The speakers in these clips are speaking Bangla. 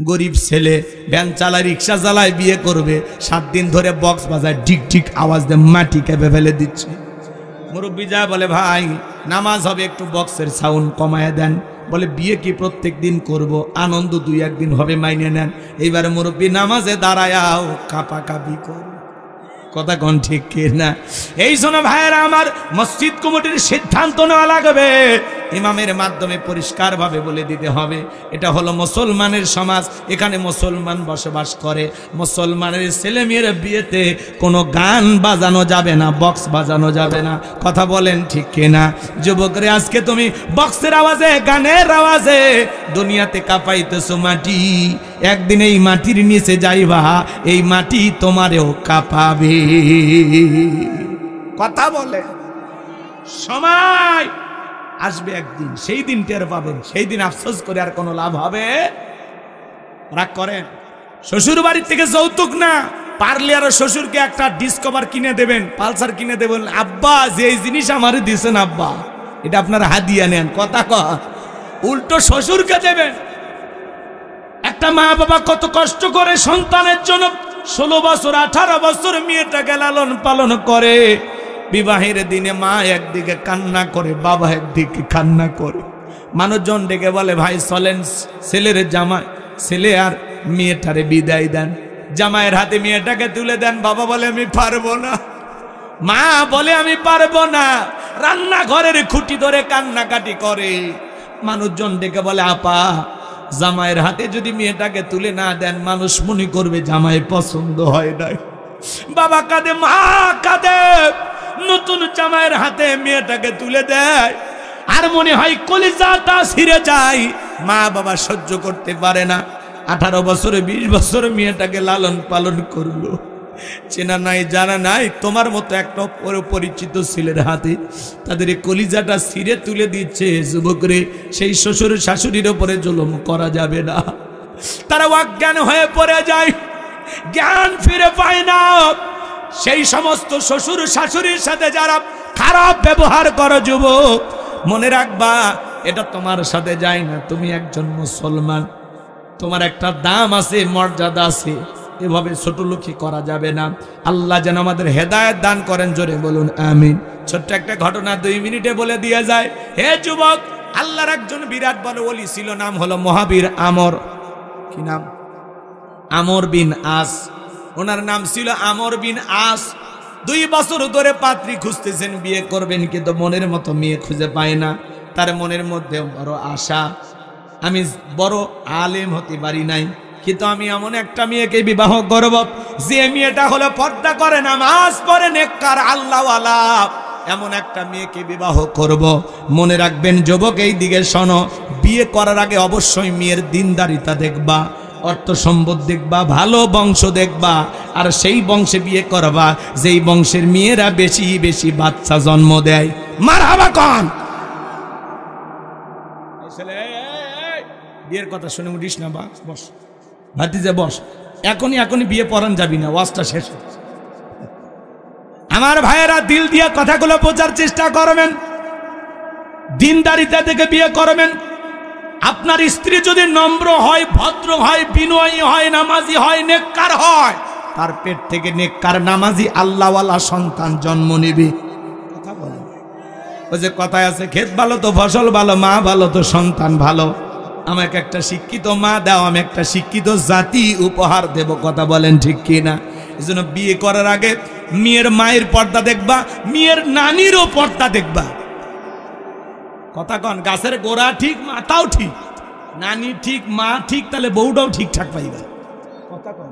গরিব ছেলে ভ্যান চালায় রিক্সা চালায় বিয়ে করবে 7 দিন ধরে বক্স বাজায় ঢিক ঢিক আওয়াজ দিয়ে মাটি কেঁপে ফেলে দিচ্ছে মুরব্বি যা বলে ভাই নামাজ হবে একটু বক্সের সাউন্ড কমায় দেন বলে বিয়ে কি প্রত্যেক দিন করব আনন্দ 2-1 দিন হবে মাইনে নেন এইবারে মুরব্বি নামাজে দাঁড়ায়াও কাঁপাকাঁপি কর কথা কোন ঠিক কি না এই জন্য ভাইরা আমার মসজিদ কমিটির সিদ্ধান্ত নেওয়া লাগবে ইমামের মাধ্যমে পরিষ্কারভাবে বলে দিতে হবে এটা হলো মুসলমানের সমাজ এখানে মুসলমান বসবাস করে মুসলমানের ছেলে মেয়ের বিয়েতে কোনো গান বাজানো যাবে না বক্স বাজানো যাবে না কথা বলেন ঠিক কি না যুবকরে আজকে তুমি বক্সের আওয়াজে গানের আওয়াজে দুনিয়াতে কাঁপাইতেছো মাটি একদিন এই মাটির নিচে যাইবা এই মাটি তোমারেও কাঁপাবে কথা বলে সময় আসবে একদিন সেই দিন টের পাবেন সেই দিন আফসোস করে আর কোনো লাভ হবে রাগ করেন শ্বশুর বাড়ির থেকে যৌতুক না পারলে আর শ্বশুরকে একটা ডিসকভার কিনে দেবেন পালসার কিনে দেবেন আব্বা যে জিনিস আমারে দিয়েছেন আব্বা এটা আপনার হাদিয়া নেন কথা কয় উল্টো শ্বশুরকে দেবেন একটা মা বাবা কত কষ্ট করে সন্তানের জন্য 16 বছর 18 বছর মেয়েটাকে লালন পালন করে বিবাহের দিনে মা একদিকে কান্না করে বাবা একদিকে কান্না করে মানুষজন ডেকে বলে ভাই চলেন ছেলের জামাই ছেলে আর মেয়েটারে বিদায় দেন জামাইয়ের হাতে মেয়েটাকে তুলে দেন বাবা বলে আমি পারবো না মা বলে আমি পারবো না রান্নাঘরের খুঁটি ধরে কান্নাকাটি করে মানুষজন ডেকে বলে আপা জামাইয়ের হাতে যদি মেয়েটাকে তুলে না দেন মানুষ মনে করবে জামাই পছন্দ হয় নাই বাবা কাঁদে মা কাঁদে নতুন জামাইয়ের হাতে মেয়েটাকে তুলে দেয় আর মনে হয় কলিজাটা ছিঁড়ে যায় মা বাবা সহ্য করতে পারে না 18 বছরে 20 বছর মেয়েটাকে লালন পালন করলো চেনা নাই জানা নাই তোমার মতো একটা পরিচিত ছেলের হাতে তাদের কলিজাটা ছিঁড়ে তুলে দিচ্ছে যুবকরে সেই শ্বশুর শাশুড়ির উপরে জুলুম করা যাবে না তারা অজ্ঞান হয়ে পড়ে যায় জ্ঞান ফিরে পায় না সেই সমস্ত শ্বশুর শাশুড়ির সাথে যারা খারাপ ব্যবহার করো যুবক মনে রাখবা এটা তোমার সাথে যায় না তুমি একজন মুসলমান তোমার একটা দাম আছে মর্যাদা আছে এভাবে ছোটলোকি করা যাবে না আল্লাহ যেন আমাদের হেদায়েত দান করেন জোরে বলুন আমিন ছোট্ট একটা ঘটনা 2 মিনিটে বলে দিয়ে যায় হে যুবক আল্লাহর একজন বিরাট বড় ওলি ছিল নাম হলো মহাবীর আমর কি নাম আমর বিন আস ওনার নাম ছিল আমর বিন আস 2 বছর ধরে পাত্রী খুঁজতেছেন বিয়ে করবেন কিন্তু মনের মতো মেয়ে খুঁজে পায় না তার মনের মধ্যে বড় আশা আমি বড় আলেম হতে পারি নাই কিন্তু আমি এমন একটা মেয়েকে বিবাহ করব যে মেয়েটা হলো পর্দা করে নামাজ পড়ে নেককার আল্লাহওয়ালা এমন একটা মেয়েকে বিবাহ করব মনে রাখবেন যুবক এই দিকে শোনো বিয়ে করার আগে অবশ্যই মেয়ের দিনদারিতা দেখবা অর্থ সম্পদ দেখবা ভালো বংশ দেখবা আর সেই বংশে বিয়ে করবা যেই বংশের মেয়েরা বেশি বেশি বাচ্চা জন্ম দেয় মারহাবা কোন বিয়ের কথা শুনে উঠিস না বস ভাতিজা বস এখনই বিয়ে পড়ান যাবি না ওয়াজটা শেষ আমার ভাইয়েরা দিল দিয়ে কথাগুলো বোঝার চেষ্টা করবেন দিনদারিতা থেকে বিয়ে করবেন আপনার স্ত্রী যদি নম্র হয় ভদ্র হয় বিনয়ী হয় নামাজি হয় নেককার হয় তার পেট থেকে নেককার নামাজি আল্লাহওয়ালা সন্তান জন্ম নেবে কথা বলেন ওই যে কথায় আছে ক্ষেত ভালো তো ফসল ভালো মা ভালো তো সন্তান ভালো আমাকে একটা শিক্ষিত মা দাও আমি একটা শিক্ষিত জাতি উপহার দেব কথা বলেন ঠিক কি না এজন্য বিয়ে করার আগে মেয়ের মায়ের পর্দা দেখবা মেয়ের নানিরও পর্দা দেখবা কথা কন গাছের গোড়া ঠিক মাথাও ঠিক নানি ঠিক মা ঠিক তাহলে বউটাও ঠিকঠাক পাইবা কথা কন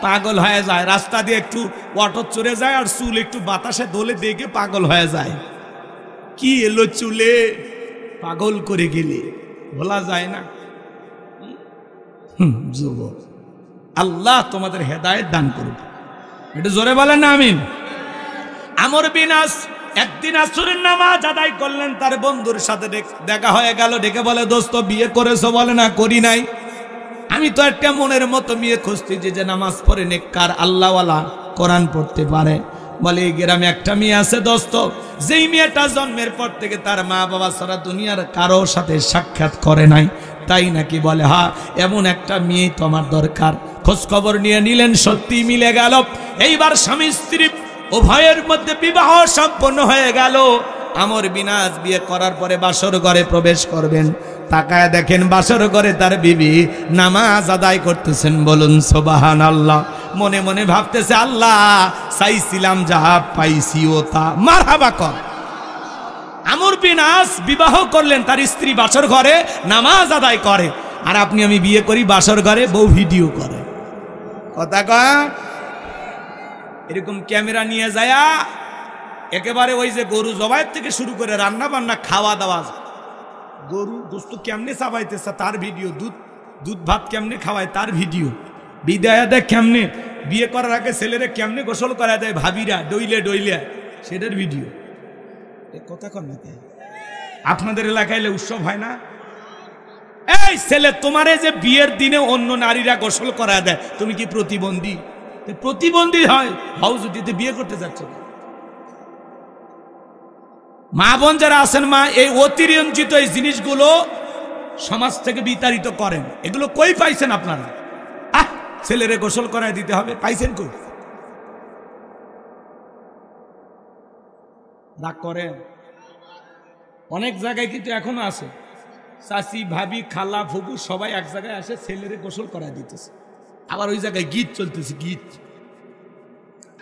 পাগল হয়ে যায় রাস্তা দিয়ে একটু অটো চড়ে যায় আর চুল একটু বাতাসে দোলে দেখে পাগল হয়ে যায় কি এলো চুলে পাগল করে গেলে বলা যায় না যুবক আল্লাহ তোমাদের হেদায়েত দান করুক এটা জোরে বলেন না আমিন আমর বিন আস একদিন আসরের নামাজ আদায় করলেন তার বন্ধুর সাথে দেখা হয়ে গেল ডেকে বলে দোস্ত বিয়ে করেছো বলে না করি নাই আমি তো একটা মনের মতো মেয়ে খুঁজতেছি যে নামাজ পড়ে নেককার আল্লাহওয়ালা কোরআন পড়তে পারে বলে এই গ্রামে একটা মেয়ে আছে দোস্ত যেই মেয়েটা জন্মের পর থেকে তার মা বাবা ছাড়া দুনিয়ার কারোর সাথে সাক্ষাৎ করে নাই তাই নাকি? বলে হ্যাঁ, এমন একটা মেয়ে তো আমার দরকার। খোঁজ খবর নিয়ে নিলেন, সত্যি মিলে গেল। এইবার স্বামী স্ত্রী উভয়ের মধ্যে বিবাহ সম্পন্ন হয়ে গেল। আমর বিনাজ বিয়ে করার পরে বাসর ঘরে প্রবেশ করবেন, তাকায় দেখেন বাসর ঘরে তার বিবি নামাজ আদায় করতেছেন। বলুন সুবহানাল্লাহ। মনে মনে ভাবতেছে, আল্লাহ চাইছিলাম যা পাইছি ও তা। মারহাবা কর। আমর বিনাজ বিবাহ করলেন, তার স্ত্রী বাসর ঘরে নামাজ আদায় করে, আর আপনি আমি বিয়ে করি বাসর ঘরে বউ ভিডিও করে। কথা কয় এরকম ক্যামেরা নিয়ে যায় একেবারে ওই যে গরু জবাইয়ের থেকে শুরু করে রান্না বান্না খাওয়া দাওয়া, গরু গোস্ত কেমনে চাবাইতেছে তার ভিডিও, দুধ ভাত কেমনে খাওয়ায় তার ভিডিও, বিদায় দেয় কেমনে, বিয়ে করার আগে ছেলেরে কেমনে গোসল করা দেয় ভাবিরা ডইলে ডইলে, সেটার ভিডিও। কথা কর না, আপনাদের এলাকায় উৎসব হয় না? এই ছেলে, তোমারে যে বিয়ের দিনে অন্য নারীরা গোসল করা দেয়, তুমি কি প্রতিবন্ধী? প্রতিবন্ধী হয় হাউ যদি বিয়ে করতে যাচ্ছে। মা বোন যারা আছেন, মা এই অতিরঞ্জিত এই জিনিসগুলো সমাজ থেকে বিতাড়িত করেন। এগুলো কই পাইছেন আপনারা? ছেলেরে গোসল করায় দিতে হবে, পাইছেন কই? রাগ করেন। অনেক জায়গায় কিন্তু এখনো আছে, চাচি ভাবি খালা ফুপু সবাই এক জায়গায় আসে, ছেলেরে গোসল করায় দিতেছে। আবার ওই জায়গায় গীত চলতেছে, গীত।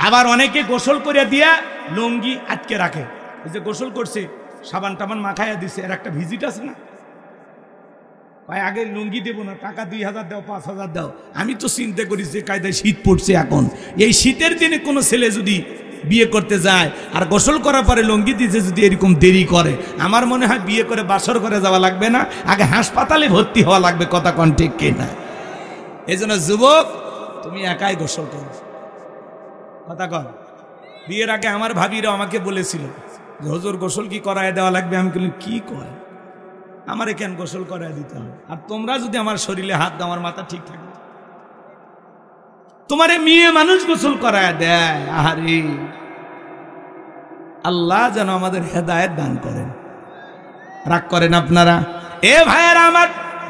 আবার অনেকে গোসল করে দিয়া লুঙ্গি আটকে রাখে, ওই যে গোসল করছে সাবান টাবান মাখাইয়া দিছে, এর একটা ভিজিট আছে না, ভাই আগে লুঙ্গি দেবো না, টাকা 2000 দাও 5000 দাও। আমি তো চিন্তা করি যে কায়দায় শীত পড়ছে এখন, এই শীতের দিনে কোনো ছেলে যদি বিয়ে করতে যায় আর গোসল করার পরে লুঙ্গি দিতে যদি এরকম দেরি করে, আমার মনে হয় বিয়ে করে বাসর করে যাওয়া লাগবে না, আগে হাসপাতালে ভর্তি হওয়া লাগবে। কথা কন ঠিক কিনা? এই জন্য যুবক, তুমি একাই গোসল করো। কথা কন। বিয়ের আগে আমার ভাবিরা আমাকে বলেছিল, হুজুর গোসল কি করায় দেওয়া লাগবে? আমি বললাম কি কয়, আমারে কেন গোসল করায় দিতে হবে? আর তোমরা যদি আমার শরীরে হাত দাও, আমার মাথা ঠিক থাকবে। তোমারে মেয়ে মানুষ গোসল করায় দেয়। আরে আল্লাহ যেন আমাদের হেদায়েত দান করেন। রাগ করেন আপনারা? এ ভাইয়েরা আমার,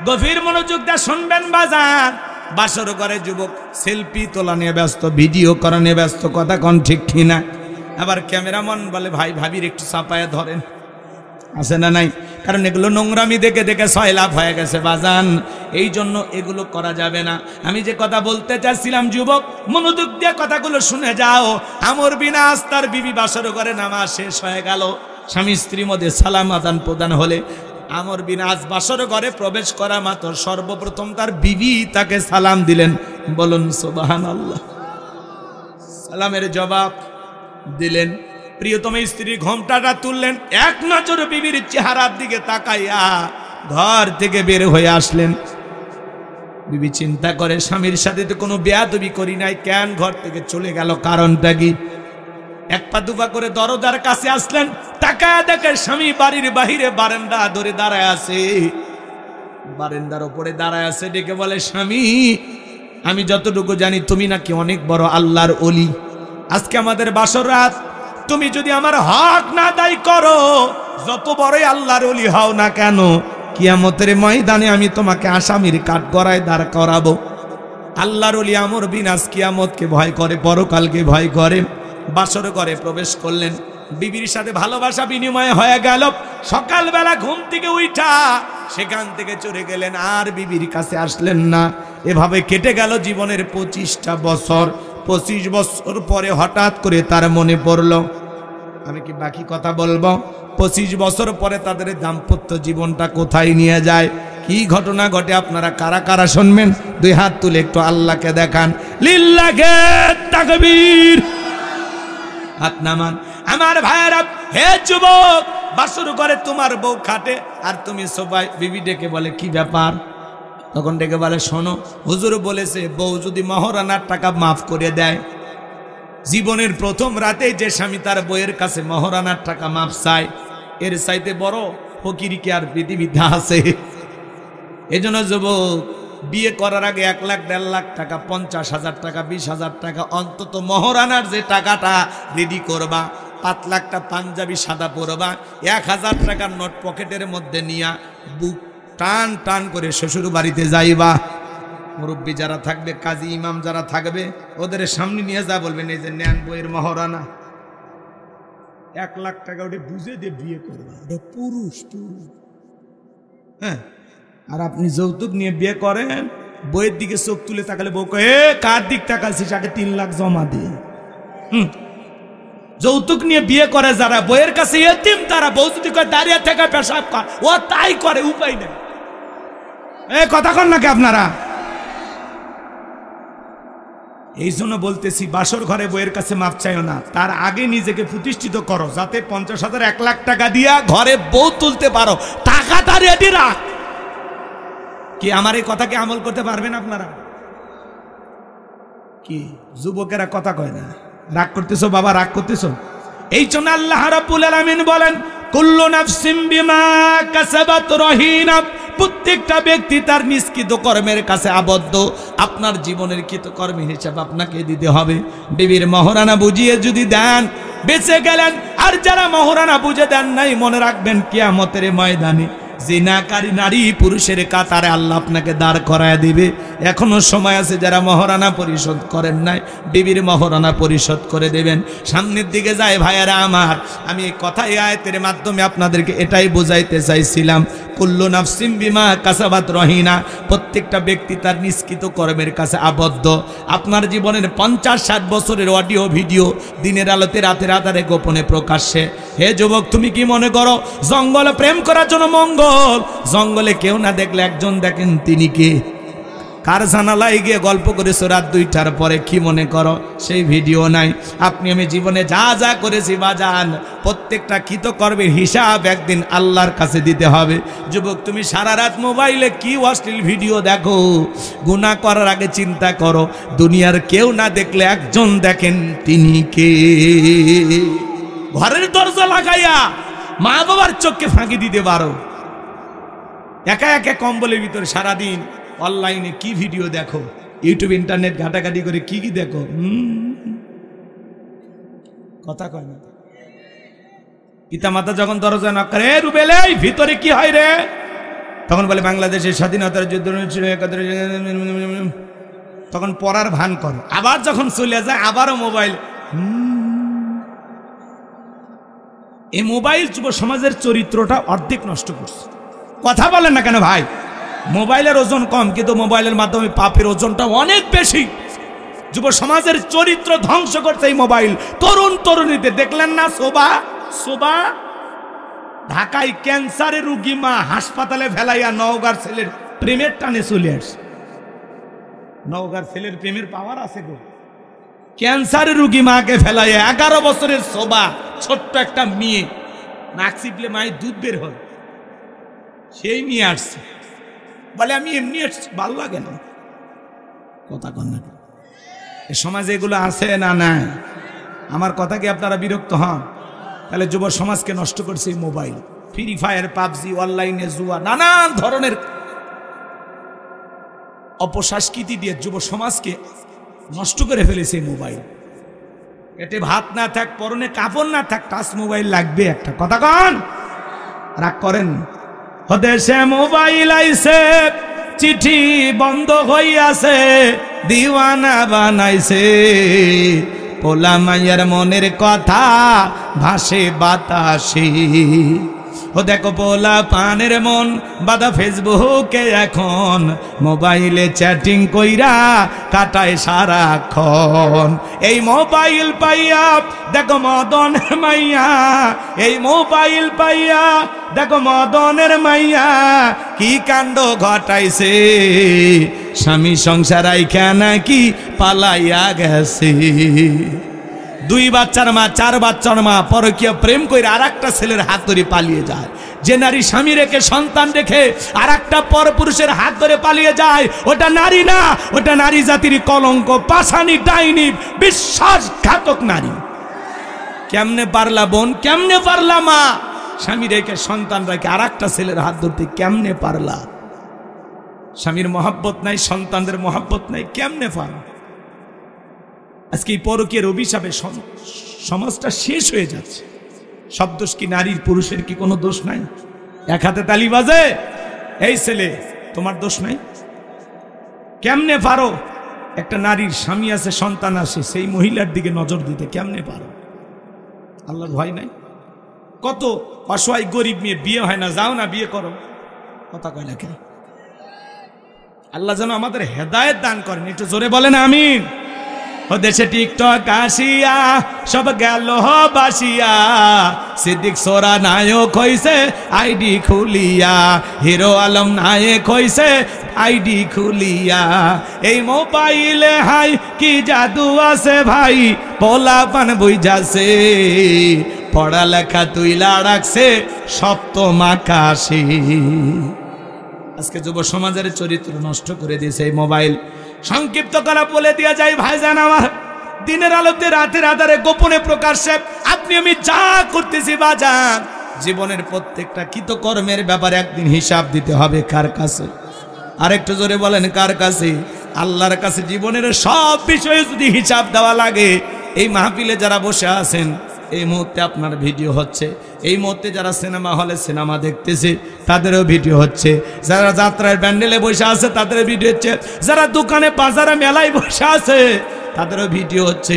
গভীর মনোযোগ দিয়ে শুনবেন বাজার। বাসর ঘরে যুবক সেলফি তোলা নিয়ে ব্যস্ত, ভিডিও করা নিয়ে ব্যস্ত। কথা কন ঠিক কিনা? আবার ক্যামেরাম্যান বলে, ভাই ভাবির একটু চাপায়া ধরেন, আছে না নাই? কারণ এগুলো নোংরামি দেখে দেখে সয়লাভ হয়ে গেছে বাজান, এই জন্য এগুলো করা যাবে না। আমি যে কথা বলতে চাচ্ছিলাম, যুবক মনোযোগ দিয়ে কথাগুলো শুনে যাও। আমর বিনাজ তার বিবি বাসর ঘরে নামাজ শেষ হয়ে গেল, স্বামী স্ত্রীর মধ্যে সালাম আদান প্রদান হলে আমর বিনাজ বাসর ঘরে প্রবেশ করা মাত্র সর্বপ্রথম তার বিবি তাকে সালাম দিলেন। বলুন সুবহানাল্লাহ। সালামের জবাব দিলেন। প্রিয়তম স্ত্রী ঘোমটাটা তুললেন, এক নজরে বিবির চেহারার দিকে তাকাইয়া ঘর থেকে বের হয়ে আসলেন। বিবি চিন্তা করে, স্বামীর সাথে তো কোনো বেয়াদবি করি নাই, কেন ঘর থেকে চলে গেল, কারণটা কি? এক পা দুপা করে দরজার কাছে আসলেন, তাকায় দেখে স্বামী বাড়ির বাহিরে বারান্দা ধরে দাঁড়ায় আছে, বারান্দার উপরে দাঁড়ায় আছে। ডেকে বলে, স্বামী আমি যতটুকু জানি তুমি নাকি অনেক বড় আল্লাহর ওলি। আজকে আমাদের বাসর রাত, তুমি যদি আমার হক না আদায় করো, যত বড়ই আল্লাহর ওলি হও না কেন, কিয়ামতের ময়দানে আমি তোমাকে আসামির কাঠগড়ায় দাঁড় করাবো। আল্লাহর ওলি আমর বিনাজ কিয়ামতকে ভয় করে, পরকালকে ভয় করে। বাসর ঘরে প্রবেশ করলেন, বিবির সাথে ভালোবাসা বিনিময় হয়ে গেল। সকালবেলা ঘুম থেকে উঠা সেখান থেকে চলে গেলেন, আর বিবির কাছে আসলেন না। এভাবে কেটে গেল জীবনের 25টা বছর। 25 বছর পরে হঠাৎ করে তার মনে পড়ল, আমি কি বাকি কথা বলবো? 25 বছর পরে তাদের দাম্পত্য জীবনটা কোথায় নিয়ে যায়, কি ঘটনা ঘটে, আপনারা কারা কারা শুনবেন? 2 হাত তুলে একটু আল্লাহকে দেখান। লিল্লাহে তাকবীর। হাত নামান। আমার ভাইয়েরা, হে যুবক, বাসর ঘরে তোমার বউ খাটে আর তুমি সবাই। বিবি ডেকে বলে, কি ব্যাপার? তখন ডেকে বলে, শোনো, হুজুর বলেছে বউ যদি মহারানার টাকা মাফ করে দেয়, জীবনের প্রথম রাতে যে স্বামী তার বউয়ের কাছে মহারানার টাকা মাফ চায়, এর চাইতে বড় ফকির কি আর পৃথিবীতে আছে? এজন্য যুবক, বিয়ে করার আগে 1 লাখ 1.5 লাখ টাকা, 50,000 টাকা, 20,000 টাকা অন্তত মহারানার যে টাকাটা রেডি করবা, 5 লাখটা পাঞ্জাবি সাদা পরবা, 1000 টাকার নোট পকেটের মধ্যে নিয়া বুক টান টান করে শ্বশুর বাড়িতে যাইবা, মুরব্বী যারা থাকবে, কাজী ইমাম যারা থাকবে, ওদের সামনে নিয়ে যা বলবেন এই যে নেন বইয়ের মহারানা, 1 লাখ টাকা ওটা বুঝে দিয়ে বিয়ে করবা, ওটা পুরুষ পুরুষ। হ্যাঁ, আর আপনি যৌতুক নিয়ে বিয়ে করেন, বইয়ের দিকে চোখ তুলে তাকালে বউ কয়ে কার দিক তাকাচ্ছিস, আগে 3 লাখ জমা দিয়ে। যৌতুক নিয়ে বিয়ে করে যারা, বইয়ের কাছে এতিম তারা, বউ যদি কয় দাঁড়িয়ে থেকে পেশাব কর, ও তাই করে, উপায় নেই। কথা কন নাকি আপনারা? এই জন্য বলতেছি, বাসর ঘরে বইয়ের কাছে মাপ চাইও না, তার আগে নিজেকে প্রতিষ্ঠিত করো, যাতে 50,000 1 লাখ টাকা দিয়া ঘরে বউ তুলতে পারো, টাকাটা রেডি রাখ। কি আমার এই কথাকে আমল করতে পারবেন আপনারা? কি যুবকেরা কথা কয় না? রাগ করতেছো বাবা, রাগ করতেছো? এই জন্য আল্লাহ রাব্বুল আলামিন বলেন, কুল্লু নাফসিন বিমা কাসাবাত রহিনা, প্রত্যেকটা ব্যক্তি তার নিষ্কৃত কর্মের কাছে আবদ্ধ। আপনার জীবনের কৃতকর্মের হিসাব আপনাকে দিতে হবে। বিবির মহারানা বুঝিয়ে যদি দেন বেঁচে গেলেন, আর যারা মহারানা বুঝে দেন নাই, মনে রাখবেন কিয়ামতের ময়দানে জিনাকারী নারী পুরুষের কাতারে আল্লাহ আপনাকে দাঁড় করায় দিবে। এখনো সময় আছে, যারা মহারানা পরিশোধ করেন নাই, বিবির মহারানা পরিশোধ করে দেবেন। সামনের দিকে যায় ভাইয়েরা আমার, আমি এই কথা এই আয়াতের মাধ্যমে আপনাদেরকে এটাই বোঝাইতে চাইছিলাম, কুল্লু নাফসিন বিমা কাসাবাত রহিনা, প্রত্যেকটা ব্যক্তি তার নিষ্কৃত কর্মের কাছে আবদ্ধ। আপনার জীবনের 50-60 বছরের অডিও ভিডিও দিনের আলোতে রাতের আধারে গোপনে প্রকাশ্যে। হে যুবক, তুমি কি মনে করো জঙ্গলে প্রেম করার জন্য মঙ্গল? জঙ্গলে কেউ না দেখলে একজন দেখেন, তিনি কে? কার জানালায় গিয়ে গল্প করেছো রাত 2টার পরে, কি মনে করো সেই ভিডিও নাই? আপনি আমি জীবনে যা যা করেছি বাজান, প্রত্যেকটা কৃতকর্মের হিসাব একদিন আল্লাহর কাছে দিতে হবে। যুবক, তুমি সারা রাত মোবাইলে কি অশ্লীল ভিডিও দেখো, গুনাহ করার আগে চিন্তা করো, দুনিয়ার কেউ না দেখলে একজন দেখেন, তিনি কে? ঘরের দরজা লাগাইয়া মা বাবার চোখকে ফাঁকি দিতে পারো, একা একা কম্বলের ভিতরে সারাদিন অনলাইনে কি ভিডিও দেখো, ইউটিউব ইন্টারনেট ঘাটাঘাটি করে কি কি দেখো। কথা কয় না? পিতা মাতা যখন দরজা নক করে, রুবেল এই ভিতরে কি হয় রে, তখন বলে বাংলাদেশের স্বাধীনতার যুদ্ধ, তখন পড়ার ভান করে। আবার যখন চলে যায় আবারও মোবাইল। এই মোবাইল যুব সমাজের চরিত্রটা অর্ধেক নষ্ট করছে। কথা বলেন না কেন ভাই? মোবাইলের ওজন কম, কিন্তু মোবাইলের মাধ্যমে পাপের ওজনটা অনেক বেশি। যুব সমাজের চরিত্র ধ্বংস করছে এই মোবাইল। তরুণ তরুণীতে দেখলেন না, শোভা ঢাকায় ক্যান্সারের রুগী মা হাসপাতালে ফেলাইয়া নওগাঁর ছেলের প্রেমের টানে চলে আসছে। নওগাঁর ছেলের প্রেমের পাওয়ার আছে গো। ক্যান্সারের রুগী মাকে ফেলাইয়া 11 বছরের শোভা, ছোট্ট একটা মেয়ে, নাক চিপলে মায়ের দুধ বের হয়, সেই নিয়ে আসছে। বলে আমি এমনি আসছি, ভালো লাগে না। কথা কন না? এ সমাজে এগুলো আছে না? নাই। আমার কথা কি আপনারা বিরক্ত হন? তাহলে যুব সমাজকে নষ্ট করছে এই মোবাইল, ফ্রি ফায়ার, পাবজি, অনলাইনে জুয়া, নানান ধরনের অপসংস্কৃতি দিয়ে যুব সমাজকে নষ্ট করে ফেলেছে এই মোবাইল। পেটে ভাত না থাক, পরনে কাপড় না থাক, টাচ মোবাইল লাগবে একটা। কথা কন? রাগ করেন? দেশে মোবাইল আইছে, চিঠি বন্ধ হইয়াছে, দিওয়ানা বানাইছে, পোলা মাইয়ার মনের কথা ভাসে বাতাসে। ও দেখো পোলা পানের মন বাদা ফেসবুকে, এখন মোবাইলে চ্যাটিং কইরা কাটায় সারাক্ষণ। এই মোবাইল পাইয়া দেখো মদনের মাইয়া, এই মোবাইল পাইয়া দেখো মদনের মাইয়া কি কাণ্ড ঘটাইছে, স্বামী সংসার আইখা নাকি পালাইয়া গেছে। 2 বাচ্চার মা, 4 বাচ্চার মা পরকীয়া প্রেম করে আর একটা ছেলের হাত ধরে পালিয়ে যায়। যে নারী স্বামী রেখে সন্তান রেখে আর একটা পরপুরুষের হাত ধরে পালিয়ে যায়, ওটা নারী না, ওটা নারী জাতির কলঙ্ক, পাষাণী, ডাইনি, বিশ্বাসঘাতক নারী। কেমনে পারলা বোন, কেমনে পারলা মা, স্বামী রেখে সন্তান রেখে আর একটা ছেলের হাত ধরতে কেমনে পারলা? স্বামীর মহব্বত নাই, সন্তানদের মহব্বত নাই, কেমনে পারলা? আজকে এই পরকীয়ার অভিশাপে সমাজটা শেষ হয়ে যাচ্ছে। সব দোষ কি নারীর, পুরুষের কি কোনো দোষ নাই? এক হাতে তালি বাজে, এই ছেলে তোমার দোষ নাই? কেমনে পারো একটা নারীর স্বামী আছে, সন্তান আছে, সেই মহিলার দিকে নজর দিতে কেমনে পারো? আল্লাহর ভয় নাই? কত অসহায় গরিব মেয়ে বিয়ে হয় না, যাও না বিয়ে করো, কথা কয় না কেন? আল্লাহ যেন আমাদের হেদায়েত দান করেন, একটু জোরে বলেন আমিন। ও দেশে টিকটক আসিয়া সব গেল বাসিয়া, সিদ্দিক সোরা নায়ক হইছে আইডি খুলিয়া, হিরো আলম নায়ক হইছে আইডি খুলিয়া। এই মোবাইলে হাই কি জাদু আছে ভাই, পোলা পান বুঝাছে, পড়ালেখা তুইলা রাখছে সপ্তম আকাশে। আজকে যুব সমাজের চরিত্র নষ্ট করে দিয়েছে এই মোবাইল। সংক্ষিপ্ত করা বলে দিয়া যায় ভাইজান আমার, দিনের আলোতে রাতের আধারে গোপনে প্রকাশ্যে আপনি আমি যা করতেছি বাজান, জীবনের প্রত্যেকটা কৃতকর্মের ব্যাপারে একদিন হিসাব দিতে হবে। কার কাছে? আরেকটু জোরে বলেন কার কাছে? আল্লাহর কাছে। জীবনের সব বিষয়ে যদি হিসাব দেওয়া লাগে, এই মাহফিলে যারা বসে আছেন, এই মুহূর্তে আপনার ভিডিও হচ্ছে, এই মুহূর্তে যারা সিনেমা হলে সিনেমা দেখতেছে তাদেরও ভিডিও হচ্ছে, যারা যাত্রার প্যান্ডেলে বসে আছে তাদের ভিডিও হচ্ছে, যারা দোকানে বাজারে মেলায় বসে আছে তাদেরও ভিডিও হচ্ছে।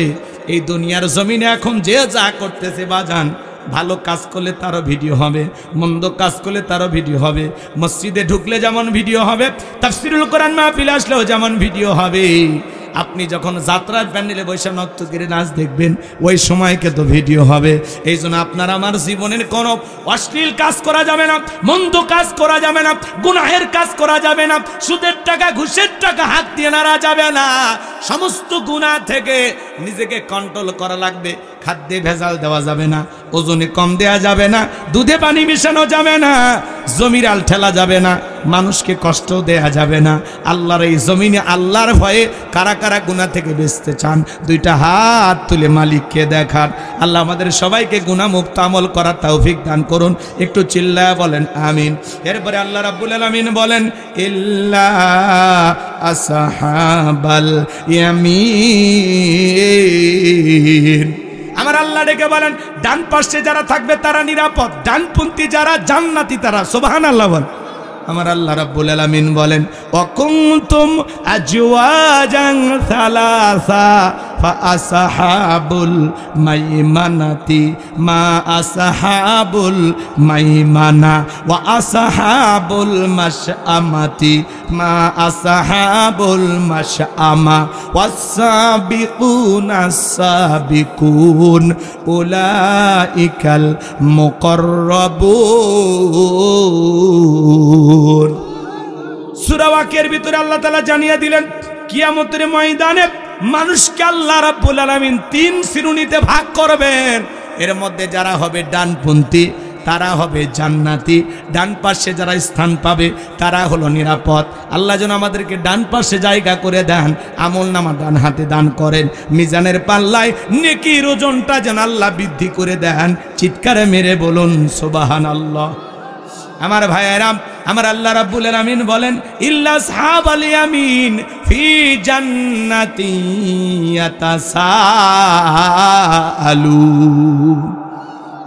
এই দুনিয়ার জমিনে এখন যে যা করতেছে বাজান, ভালো কাজ করলে তারও ভিডিও হবে, মন্দ কাজ করলে তারও ভিডিও হবে। মসজিদে ঢুকলে যেমন ভিডিও হবে, তাফসীরুল কোরআন মাহফিলে আসলেও যেমন ভিডিও হবে। আপনি যখন যাত্রার প্যান্ডেলে বৈশাখ নর্তকীর নাচ দেখবেন, ওই সময়কে তো ভিডিও হবে। এই জন্য আপনার আমার জীবনের কোনো অশ্লীল কাজ করা যাবে না, মন্দ কাজ করা যাবে না, গুনাহের কাজ করা যাবে না, সুদের টাকা ঘুষের টাকা হাত দিয়ে নাড়া যাবে না। সমস্ত গুনাহ থেকে নিজেকে কন্ট্রোল করা লাগবে। খাদ্যে ভেজাল দেওয়া যাবে না, ওজনে কম দেওয়া যাবে না, দুধে পানি মিশানো যাবে না, জমিরাল ঠেলা যাবে না, মানুষকে কষ্ট দেয়া যাবে না। আল্লাহর এই জমিনে আল্লাহর ভয়ে কারা কারা গুনাহ থেকে বাঁচতে চান, দুইটা হাত তুলে মালিককে দেখান। আল্লাহ আমাদের সবাইকে গুনাহ মুক্ত আমল করার তৌফিক দান করুন। একটু চিল্লায়া বলেন আমিন। এরপরে আল্লাহ রাব্বুল আলামিন বলেন, ইল্লা আসহাবাল ইয়ামিন। আমার আল্লাহ ডেকে বলেন, ডান পাশে যারা থাকবে তারা নিরাপদ, ডানপন্থী যারা জান্নাতি তারা। সুবহানাল্লাহ বল। আমার আল্লাহ রাব্বুল আলামিন বলেন, ওয়াকুনতুম আজওয়াজান সালাসা ফাআসহাবুল মাইমানাতি মা আসহাবুল মাইমানা ওয়া আসহাবুল মাশআমাতি মা আসহাবুল মাশআমা ওয়াস-সাবিকুনাস সাবিকুন উলাইকাল মুকাররাবুন। সূরা ওয়াকিয়ার ভিতরে আল্লাহ তাআলা জানিয়ে দিলেন, কিয়ামতের ময়দানে মানুষকে আল্লাহ রাব্বুল আলামিন তিন শ্রেণীতে ভাগ করবেন। এর মধ্যে যারা হবে ডানপন্থী তারা হবে জান্নাতি, ডান পাশে যারা স্থান পাবে তারা হলো নিরাপদ। আল্লাহ যেন আমাদেরকে ডান পাশে জায়গা করে দেন, আমলনামা ডান হাতে দান করেন, মিজানের পাল্লায় নেকির ওজনটা যেন আল্লাহ বৃদ্ধি করে দেন। চিৎকারে মেরে বলুন সুবহানাল্লাহ। আমার ভাইয়েরা, আমার আল্লাহ রাব্বুল আলামিন বলেন, ইল্লা আসহাবাল ইয়ামিন ফি জান্নাতি ইয়াতাসাআলুন।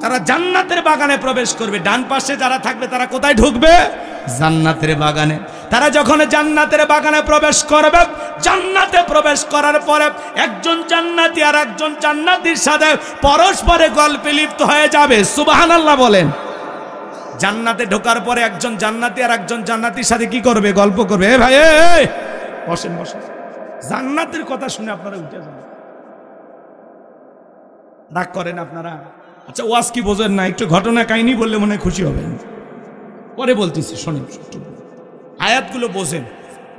তারা জান্নাতের বাগানে প্রবেশ করবে। ডান পাশে যারা থাকবে তারা কোথায় ঢুকবে? জান্নাতের বাগানে। তারা যখন জান্নাতের বাগানে প্রবেশ করবে, জান্নাতে প্রবেশ করার পরে একজন জান্নাতি আর একজন জান্নাতির সাথে পরস্পরে গল্পে লিপ্ত হয়ে যাবে। সুবহানাল্লাহ বলেন। জান্নাতে ঢোকার পরে একজন জান্নাতি আর একজন জান্নাতির সাথে কি করবে? গল্প করবে। এ ভাই বসেন বসেন। জান্নাতের কথা শুনে আপনারা উঠে যান, রাগ করেন আপনারা। আচ্ছা, ওয়াজ কি বোঝেন না? একটু ঘটনা কাহিনী বললে মনে খুশি হবেন। পরে বলতেছি, শোনেন, আয়াতগুলো বোঝেন।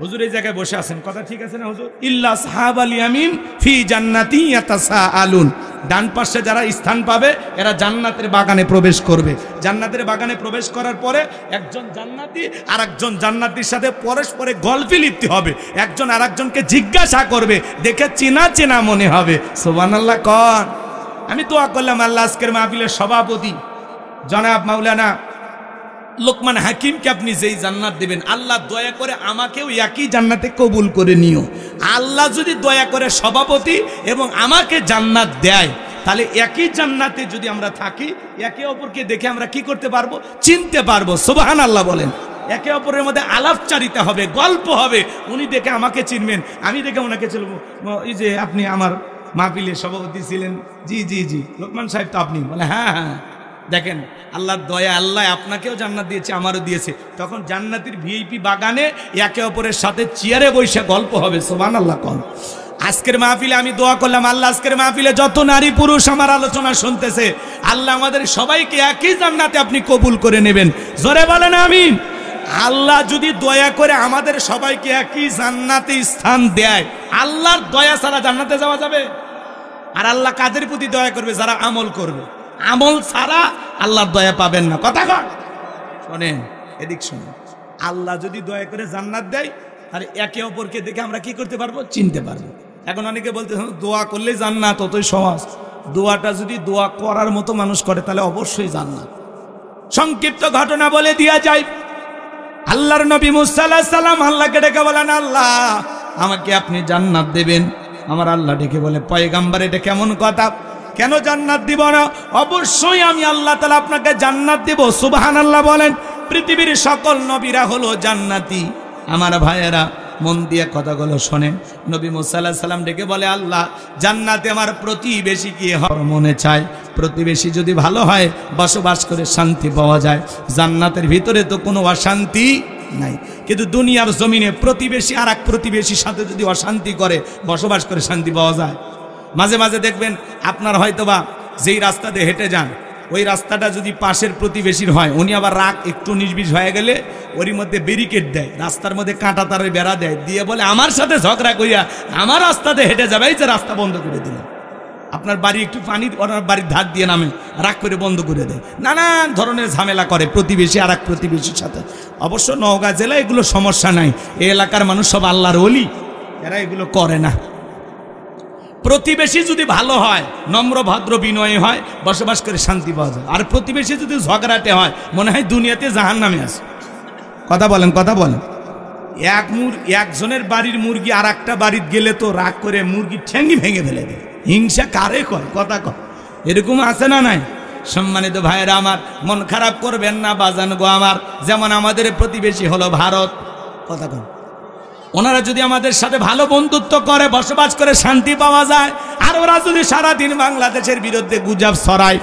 হুজুর এই জায়গায় বসে আছেন, কথা ঠিক আছে না হুজুর? ইল্লা আসহাবাল ইয়ামিন ফি জান্নাতি ইয়াতাসাআলুন। ডান পাশে যারা স্থান পাবে এরা জান্নাতের বাগানে প্রবেশ করবে। জান্নাতের বাগানে প্রবেশ করার পরে একজন জান্নাতি আর একজন জান্নাতির সাথে পরস্পরে গল্পে লিপ্ত হবে। একজন আর একজনকে জিজ্ঞাসা করবে, দেখে চেনা চেনা মনে হবে। সুবহানাল্লাহ কন। আমি দোয়া করলাম আল্লাহ আজকের মাহফিলের সভাপতি জনাব মাওলানা লোকমান হাকিমকে আপনি যেই জান্নাত দিবেন, আল্লাহ দয়া করে আমাকেও একই জান্নাতে কবুল করে নিও। আল্লাহ যদি দয়া করে সভাপতি এবং আমাকে জান্নাত দেয়, তাহলে একই জান্নাতে যদি আমরা থাকি, একে অপরকে দেখে আমরা কি করতে পারবো? চিনতে পারবো। সুবহানাল্লাহ বলেন। একে অপরের মধ্যে আলাপচারিতা হবে, গল্প হবে। উনি দেখে আমাকে চিনবেন, আমি দেখে ওনাকে চিনব। এই যে আপনি আমার মাহফিলে সভাপতি ছিলেন, জি জি জি লোকমান সাহেব তো আপনি, বলে হ্যাঁ হ্যাঁ। দেখেন আল্লাহর দয়া, আল্লাহ আপনাকেও জান্নাত দিয়েছে, আমারও দিয়েছে। তখন জান্নাতের ভিআইপি বাগানে একে অপরের সাথে চেয়ারে বসে গল্প হবে। সুবহানাল্লাহ। কোন আজকের মাহফিলে আমি দোয়া করলাম, আল্লাহ আজকের মাহফিলে যত নারী পুরুষ আমার আলোচনা শুনতেছে, আল্লাহ আমাদের সবাইকে একই জান্নাতে আপনি কবুল করে নেবেন। জোরে বলেন আমিন। আল্লাহ যদি দয়া করে আমাদের সবাইকে একই জান্নাতে স্থান দেয়, আল্লাহর দয়া ছাড়া জান্নাতে যাওয়া যাবে? আর আল্লাহ কাদের প্রতি দয়া করবে? যারা আমল করবে। আমল ছাড়া আল্লাহর দয়া পাবেন না। কথা কন, শোনেন, এদিক শোনেন। আল্লাহ যদি দয়া করে জান্নাত দেয়, আর একে অপরকে দেখে আমরা কি করতে পারবো? চিনতে পারবো। এখন অনেকে বলতে দোয়া করলে জান্নাত, অতই সহজ। দোয়াটা যদি দোয়া করার মতো মানুষ করে তাহলে অবশ্যই জান্নাত। সংক্ষিপ্ত ঘটনা বলে দিয়া যায়। আল্লাহর নবী মুসা আলাইহিস সালাম আল্লাহকে ডেকে বলেন, আল্লাহ আমাকে আপনি জান্নাত দেবেন। আমার আল্লাহ ডেকে বলে, পয়গাম্বার এটা কেমন কথা? কেন জান্নাত দিব না? অবশ্যই আমি আল্লাহ তাআলা আপনাকে জান্নাত দেব। সুবহানাল্লাহ বলেন। পৃথিবীর সকল নবীরা হলো জান্নাতি। আমার ভাইয়েরা মন দিয়ে কথাগুলো শোনেন। নবী মুসা আলাইহিস সালাম ডেকে বলে, আল্লাহ জান্নাতে আমার প্রতিবেশী কি হওয়ার মনে চায়? প্রতিবেশী যদি ভালো হয়, বসবাস করে শান্তি পাওয়া যায়। জান্নাতের ভিতরে তো কোনো অশান্তি নাই, কিন্তু দুনিয়ার জমিনে প্রতিবেশী আর এক প্রতিবেশীর সাথে যদি অশান্তি করে, বসবাস করে শান্তি পাওয়া যায়? মাঝে মাঝে দেখবেন আপনার হয়তোবা যেই রাস্তা দিয়ে হেঁটে যান, ওই রাস্তাটা যদি পাশের প্রতিবেশীর হয়, উনি আবার রাগ একটু নির্বিষ হয়ে গেলে ওরই মধ্যে ব্যারিকেড দেয়, রাস্তার মধ্যে কাঁটা তারের বেড়া দেয়, দিয়ে বলে আমার সাথে ঝগড়া করিয়া আমার রাস্তাতে হেঁটে যাবে, এই যে রাস্তা বন্ধ করে দিলাম। আপনার বাড়ি একটু পানি ওনার বাড়ির ধার দিয়ে নামে, রাগ করে বন্ধ করে দেয়। নানান ধরনের ঝামেলা করে প্রতিবেশী আর এক প্রতিবেশীর সাথে। অবশ্য নওগাঁ জেলায় এগুলো সমস্যা নাই, এই এলাকার মানুষ সব আল্লাহর ওলি, এরা এগুলো করে না। প্রতিবেশী যদি ভালো হয়, নম্র ভদ্র বিনয়ী হয়, বসবাস করে শান্তি পাওয়া যায়। আর প্রতিবেশী যদি ঝগড়াটে হয়, মনে হয় দুনিয়াতে জাহান্নামে আছে। কথা বলেন, কথা বলেন। একজনের বাড়ির মুরগি আর একটা বাড়ির গেলে তো রাগ করে মুরগি ঠ্যাঙ্গি ভেঙে ফেলে দেয়। হিংসা কারে কয়? কথা কয়, এরকম আছে না নাই? সম্মানিত ভাইয়েরা আমার, মন খারাপ করবেন না বাজান গো আমার। যেমন আমাদের প্রতিবেশী হলো ভারত। কথা কয়, ওনারা যদি আমাদের সাথে ভালো বন্ধুত্ব করে, বসবাস করে শান্তি পাওয়া যায়। আর ওরা যদি সারাদিন বাংলাদেশের বিরুদ্ধে গুজব ছড়ায়,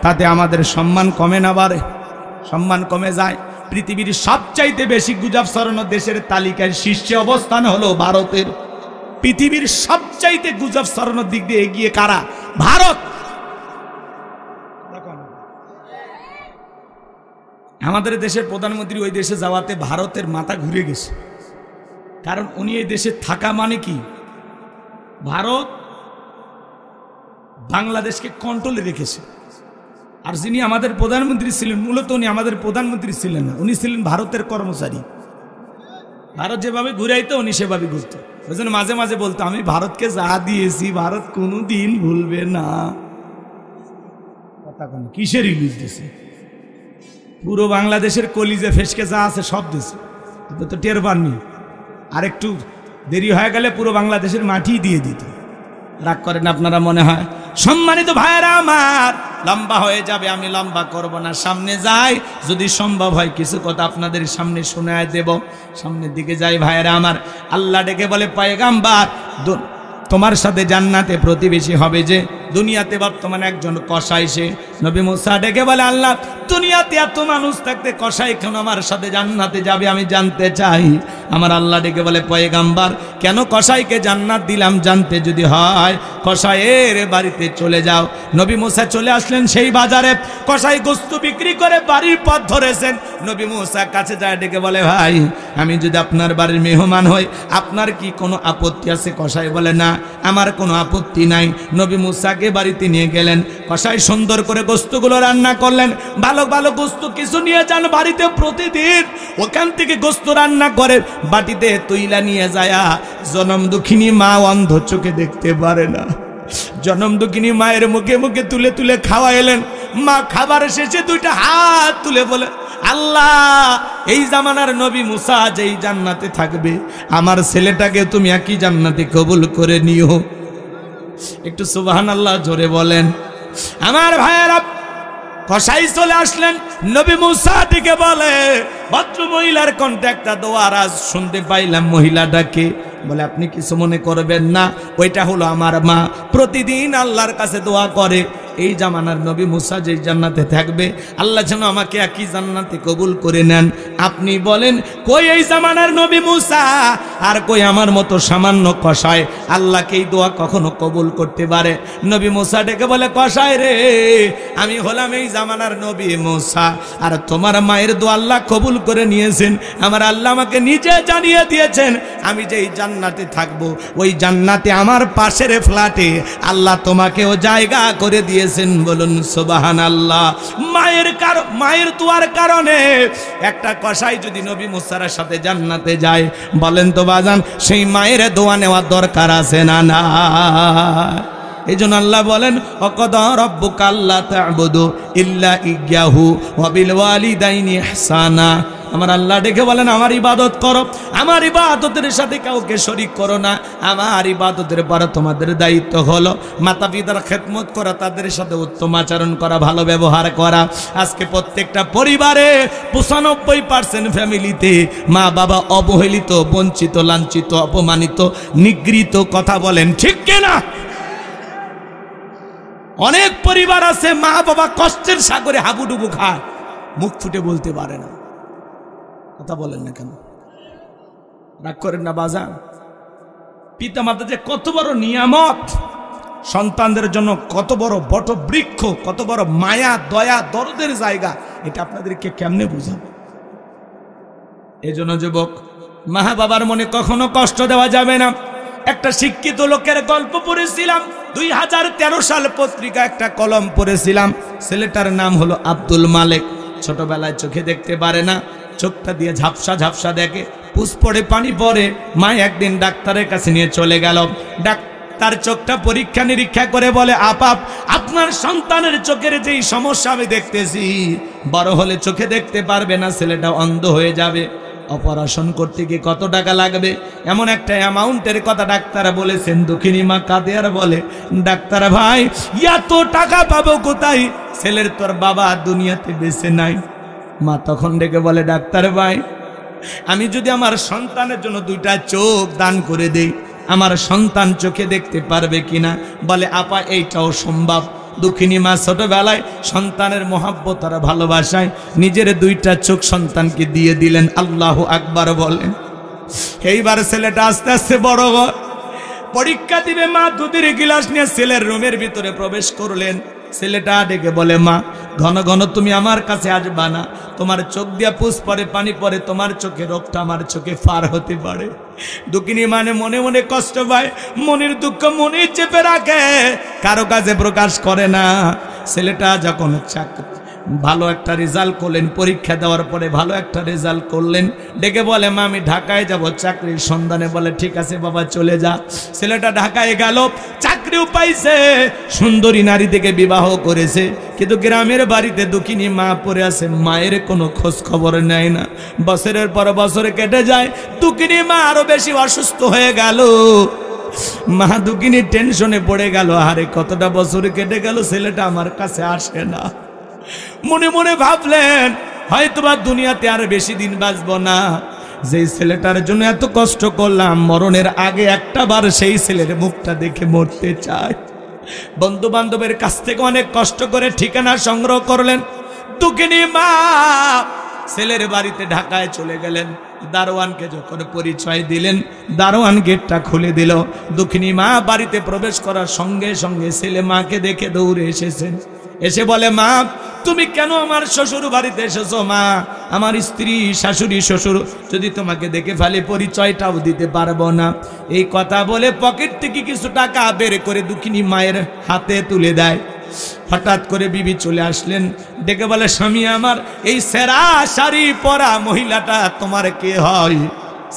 তাতে আমাদের সম্মান কমে না বাড়ে? সম্মান কমে যায়। পৃথিবীর সবচাইতে বেশি গুজব ছড়ানো দেশের তালিকায় শীর্ষে অবস্থান হলো ভারতের। পৃথিবীর সবচাইতে গুজব ছড়ানোর দিক দিয়ে এগিয়ে কারা? ভারত। আমাদের দেশের প্রধানমন্ত্রী ওই দেশে যাওয়াতে ভারতের মাথা ঘুরে গেছে। কারণ উনি এই দেশে থাকা মানে কি, ভারত বাংলাদেশকে কন্ট্রোলে রেখেছে। আর যিনি আমাদের প্রধানমন্ত্রী ছিলেন, মূলত উনি আমাদের প্রধানমন্ত্রী ছিলেন না, উনি ছিলেন ভারতের কর্মচারী। ভারত যেভাবে ঘুরাইতো উনি সেভাবে ঘুরতো। ওই জন্য মাঝে মাঝে বলতো, আমি ভারতকে যা দিয়েছি ভারত কোনোদিন ভুলবে না। কথা কেন? কিসের ইলিশ দিয়েছে? পুরো বাংলাদেশের কলিজে ফেসকে যা আছে সব দিয়েছে, তো টের পাননি। আর একটু দেরি হয়ে গেলে পুরো বাংলাদেশের মাটি দিয়ে দিত। রাগ করেন আপনারা মনে হয়? সম্মানিত ভাইয়েরা আমার, লম্বা হয়ে যাবে, আমি লম্বা করব না, সামনে যাই। যদি সম্ভব হয় কিছু কথা আপনাদের সামনে শোনায় দেব। সামনের দিকে যাই ভাইয়েরা আমার। আল্লাহ ডেকে বলে, পয়গাম্বার তোমার সাথে জান্নাতে প্রতিবেশী হবে যে। দুনিয়াতে বর্তমানে একজন কসাই, সে নবী মুসা ডেকে বলে, আল্লাহ দুনিয়াতে এত মানুষ থাকতে কসাই কেন আমার সাথে জান্নাতে যাবে, আমি জানতে চাই। আমার আল্লাহ ডেকে বলে, পয়গাম্বার কেন কসাইকে জান্নাত দিলাম জানতে যদি হয়, কসাইয়ের বাড়িতে চলে যাও। নবী মুসা চলে আসলেন সেই বাজারে। কসাই গোস্ত বিক্রি করে বাড়ির পথ ধরেছেন। নবী মুসা কাছে যায়, ডেকে বলে, ভাই আমি যদি আপনার বাড়ির মেহমান হই, আপনার কি কোনো আপত্তি আছে? কসাই বলে, না আমার কোনো আপত্তি নাই। নবী মুসাকে বাড়িতে নিয়ে গেলেন। কসাই সুন্দর করে গোস্তগুলো রান্না করলেন। ভালো ভালো গোস্ত কিছু নিয়ে যান বাড়িতে, প্রতিদিন ওখান থেকে গোস্ত রান্না করে বাটিতে তুইলা নিয়ে যায়। জনম দুঃখিনী মা অন্ধ চোখে দেখতে পারে না, জনম দুঃখিনী মায়ের মুখে মুখে তুলে তুলে খাওয়া এলেন। মা খাবার শেষে দুইটা হাত তুলে বলে, আল্লাহ এই জামানার নবী মুসা যেই জান্নাতে থাকবে, আমার ছেলেটাকে তুমি একই জান্নাতে কবুল করে নিও। একটু সুবহানাল্লাহ জোরে বলেন। আমার ভাইয়েরা, কসাই চলে আসলেন, নবী মুসা ডেকে বলে, ভদ্র মহিলার কণ্ঠে একটা দোয়ার আজ শুনতে পাইলাম। মহিলাটাকে বলে, আপনি কিছু মনে করবেন না, ওইটা হলো আমার মা, প্রতিদিন আল্লাহর কাছে দোয়া করে এই জামানার নবী মুসা যেই জান্নাতে থাকবে আল্লাহ যেন আমাকে একই জান্নাতে কবুল করে নেন। আপনি বলেন, কই এই জামানার নবী মুসা আর কই আমার মতো সামান্য কসাই আল্লাহকে এই দোয়া কখনো কবুল করতে পারে? নবী মুসা ডেকে বলে, কসাই রে, আমি হলাম এই জামানার নবী মুসা, আর তোমার মায়ের দোয়া আল্লাহ কবুল করে নিয়েছেন। আমার আল্লাহ আমাকে নিজে জানিয়ে দিয়েছেন আমি যেই জান্নাতে থাকবো ওই জান্নাতে আমার পাশের ফ্ল্যাটে আল্লাহ তোমাকেও জায়গা করে দিয়েছেন। বলুন সুবহানাল্লাহ। মায়ের দোয়ার কারণে একটা কসাই যদি নবী মুসার সাথে জান্নাতে যায়, বলেন তো বাজান, সেই মায়ের দোয়া নেওয়ার দরকার আছে না? না। এই জন্য আল্লাহ বলেন, ওয়াকাদা রাব্বুকা আল্লা তা'বুদু ইল্লা ইয়্যাহু ওয়া বিল ওয়ালিদাইনি ইহসানা। আমার আল্লাহ ডেকে বলেন, আমার ইবাদত করো, আমার ইবাদতের সাথে কাউকে শরীক করো না। আমার ইবাদতের পর তোমাদের দায়িত্ব হলো মাতা পিতার খেদমত করা, তাদের সাথে উত্তম আচরণ করা, ভালো ব্যবহার করা। আজকে প্রত্যেকটা পরিবারে 95% ফ্যামিলিতে মা বাবা অবহেলিত, বঞ্চিত, লাঞ্ছিত, অপমানিত, নিগৃহীত। কথা বলেন ঠিক কিনা? অনেক পরিবার আছে মা বাবা কষ্টের সাগরে হাবুডুবু খায়, মুখ ফুটে বলতে পারে না। কথা বলেন না কেন? রাগ করেন না বাজান। পিতা মাতা যে কত বড় নিয়ামত, সন্তানদের জন্য কত বড় বটবৃক্ষ, কত বড় মায়া, দয়া, দরদের জায়গা, এটা আপনাদেরকে কেমনে বুঝাবো? এই জন্য যুবক, মা বাবার মনে কখনো কষ্ট দেওয়া যাবে না। একটা শিক্ষিত লোকের গল্প পড়েছিলাম, 2013 সাল পত্রিকা একটা কলম পড়েছিলাম। ছেলেটার নাম হলো আব্দুল মালেক। ছোটবেলায় চোখে দেখতে পারে না, চোখটা দিয়ে ঝাপসা ঝাপসা দেখে, পুষ পড়ে, পানি পড়ে। মা একদিন ডাক্তারের কাছে নিয়ে চলে গেল। ডাক্তার চোখটা পরীক্ষা নিরীক্ষা করে বলে, আপনার সন্তানের চোখের যেই সমস্যা আমি দেখতেছি, বড় হলে চোখে দেখতে পারবে না, ছেলেটা অন্ধ হয়ে যাবে। অপারেশন করতে গিয়ে কত টাকা লাগবে, এমন একটা অ্যামাউন্টের কথা ডাক্তার বলেছেন। দুঃখিনী মা কাঁদে আর বলে, ডাক্তার ভাই, এত টাকা পাবো কোথায়? ছেলের তোর বাবা দুনিয়াতে বেঁচে নাই। মা তখন ডেকে বলে, ডাক্তার ভাই, আমি যদি আমার সন্তানের জন্য 2টা চোখ দান করে দেই, আমার সন্তান চোখে দেখতে পারবে কিনা? বলে, আপা এইটাও সম্ভব। দুঃখিনী মা ছোটবেলায় সন্তানের মহাব্বত আর ভালোবাসায় নিজের 2টা চোখ সন্তানকে দিয়ে দিলেন। আল্লাহু আকবার বলেন। এইবার ছেলেটা আস্তে আস্তে বড় হয়, পরীক্ষা দিবে। মা দুধের গিলাস নিয়ে ছেলের রুমের ভিতরে প্রবেশ করলেন। ছেলেটা ডেকে বলে, মা, ঘন ঘন তুমি আমার কাছে আসবা না, তোমার চোখ দিয়া পুষ পড়ে, পানি পড়ে, তোমার চোখে রোগটা আমার চোখে পার হতে পারে। দুঃখিনী মানে মনে মনে কষ্ট পায়, মনের দুঃখ মনে চেপে রাখে, কারো কাছে প্রকাশ করে না। ছেলেটা যখন ভালো একটা রেজাল্ট করলেন, পরীক্ষা দেওয়ার পরে ভালো একটা রেজাল্ট করলেন, ডেকে বলে, মা, আমি ঢাকায় যাব চাকরির সন্ধানে। বলে, ঠিক আছে বাবা, চলে যা। ছেলেটা ঢাকায় গেল, চাকরিও পাইছে, সুন্দরী নারী থেকে বিবাহ করেছে। কিন্তু গ্রামের বাড়িতে দুঃখিনী মা পড়ে আছে, মায়ের কোনো খোঁজ খবর নেয় না। বছরের পর বছর কেটে যায়, দুঃখিনী মা আরো বেশি অসুস্থ হয়ে গেল। মা দুঃখিনী টেনশনে পড়ে গেল, আরে কতটা বছর কেটে গেল, ছেলেটা আমার কাছে আসে না। মনে মনে ভাবলেন, হয়তোবা দুনিয়াতে আর বেশি দিন বাঁচবো না। যেই ছেলেটার জন্য এত কষ্ট করলাম, মরণের আগে একটা বার সেই ছেলের মুখটা দেখে মরতে চাই। বন্ধু বান্ধবের কাছ থেকে অনেক কষ্ট করে ঠিকানা সংগ্রহ করলেন। দুঃখিনী মা ছেলের বাড়িতে ঢাকায় চলে গেলেন। দারোয়ানকে যখন পরিচয় দিলেন, দারোয়ান গেটটা খুলে দিল। দুঃখিনী মা বাড়িতে প্রবেশ করার সঙ্গে সঙ্গে ছেলে মাকে দেখে দৌড়ে এসেছেন। এসে বলে, মা, তুমি কেন আমার শ্বশুর বাড়িতে এসেছো? মা, আমার স্ত্রী, শাশুড়ি, শ্বশুর যদি তোমাকে দেখে ফেলে পরিচয়টাও দিতে পারবো না। এই কথা বলে পকেট থেকে কিছু টাকা বের করে দুঃখিনী মায়ের হাতে তুলে দেয়। হঠাৎ করে বিবি চলে আসলেন, ডেকে বলে, স্বামী আমার, এই সেরা শাড়ি পরা মহিলাটা তোমার কে হয়?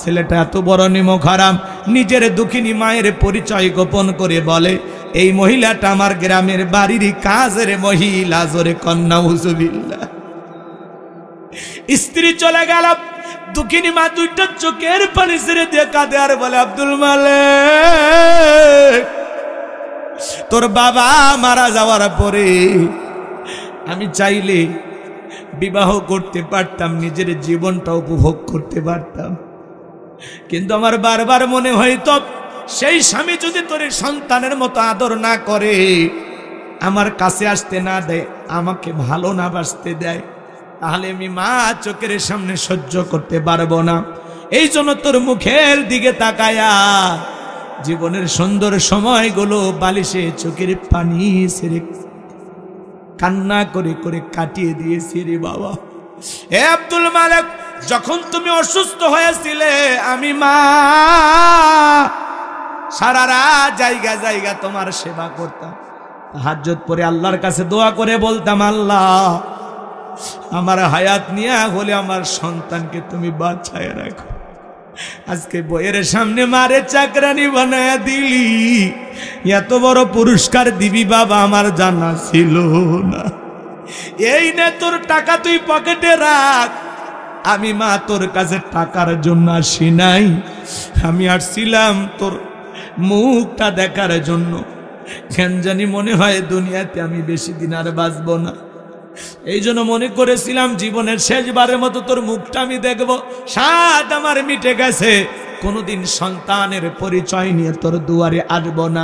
ছেলেটা এত বড় নিমক হারাম, নিজের দুঃখিনী মায়ের পরিচয় গোপন করে বলে, এই মহিলাটা আমার গ্রামের বাড়ির কাজের মহিলা। জোরে কন্যা হুজুবিল্লাহ। স্ত্রী চলে গেল, দুঃখিনী মা 2টা চোখের পানি ছেড়ে দিয়ে কাঁদে আর বলে, আব্দুল মালেক, তোর বাবা মারা যাওয়ার পরে আমি চাইলে বিবাহ করতে পারতাম, নিজের জীবনটা উপভোগ করতে পারতাম, কিন্তু আমার বারবার মনে হইতো সেই স্বামী যদি তোর সন্তানের মতো আদর না করে, আমার কাছে আসতে না দেয়, আমাকে ভালো না বাসতে দেয়, তাহলে আমি মা চোখের সামনে সহ্য করতে পারবো না। এই জন্য তোর মুখের দিকে তাকায়া জীবনের সুন্দর সময়গুলো বালিশে চোখের পানি ছেড়ে কান্না করে করে কাটিয়ে দিয়েছি রে বাবা। হে আব্দুল মালেক, যখন তুমি অসুস্থ হয়েছিলে আমি মা সারা রাত জায়গা জায়গা তোমার সেবা করতাম, তাহাজ্জুদ পড়ে আল্লাহর কাছে দোয়া করে বলতাম, আল্লাহ আমার হায়াত নিয়ে হলে আমার সন্তানকে তুমি বাঁচায় রাখো। আজকে বইয়ের সামনে মারে চাকরানি বানায় দিলি, এত বড় পুরস্কার দিবি বাবা আমার জানা ছিল না। এই নে তোর টাকা, তুই পকেটে রাখ। আমি মা তোর কাছে টাকার জন্য আসি নাই, আমি আসছিলাম তোর মুখটা দেখার জন্য। কেন জানি মনে হয় দুনিয়াতে আমি বেশি দিন আর বাঁচবো না, এই জন্য মনে করেছিলাম জীবনের শেষবারের মতো তোর মুখটা আমি দেখবো। স্বাদ আমার মিটে গেছে, কোনোদিন সন্তানের পরিচয় নিয়ে তোর দুয়ারে আসবো না।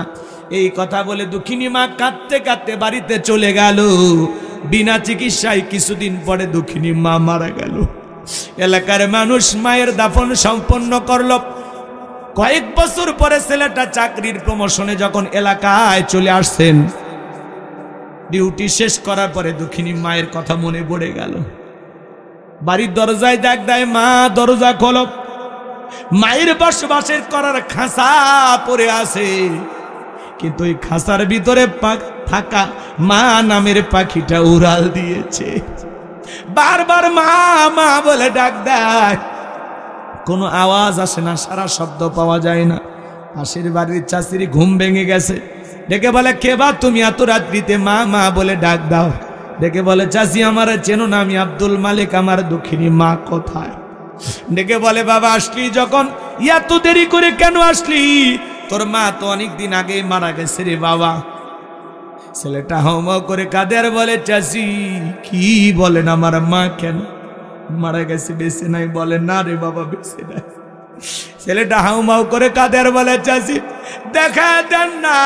এই কথা বলে দুঃখিনী মা কাঁদতে কাঁদতে বাড়িতে চলে গেল। বিনা চিকিৎসায় কিছুদিন পরে দুঃখিনী মা মারা গেল। এলাকার মানুষ মায়ের দাফন সম্পন্ন করল। কয়েক বছর পরে ছেলেটা চাকরির প্রমোশনে যখন এলাকায় চলে আসছেন, ডিউটি শেষ করার পরে দুঃখিনী মায়ের কথা মনে পড়ে গেল। বাড়ির দরজায় ডাক দেয়, মা দরজা খোলো। মায়ের বসবাসের করার খাঁচা পড়ে আছে, কিন্তু ওই খাঁচার ভিতরে থাকা মা নামের পাখিটা উড়াল দিয়েছে। বারবার মা মা বলে ডাক দেয়, কোনো আওয়াজ আসে না, সারা শব্দ পাওয়া যায় না। পাশের বাড়ির চাষির ঘুম ভেঙে গেছে, ডেকে বলে, কে বা তুমি এত রাত্রিতে মা মা বলে ডাক দাও? ডেকে বলে, চাষি আমার চেনো না, আমি আব্দুল মালিক, আমার দুঃখিনী মা কোথায়? ডেকে বলে, বাবা আসলি যখন, এত দেরি করে কেন আসলি? তোর মা তো অনেক দিন আগে মারা গেছে রে বাবা। ছেলেটা হাউমাউ করে কাঁদে আর বলে, চাষি কি বলেন, আমার মা কেন মারা গেছে, বেঁচে নাই? বলে, না রে বাবা বেঁচে নাই। ছেলেটা হাউমাউ করে কাঁদে আর বলে, চাষি দেখা দেন না,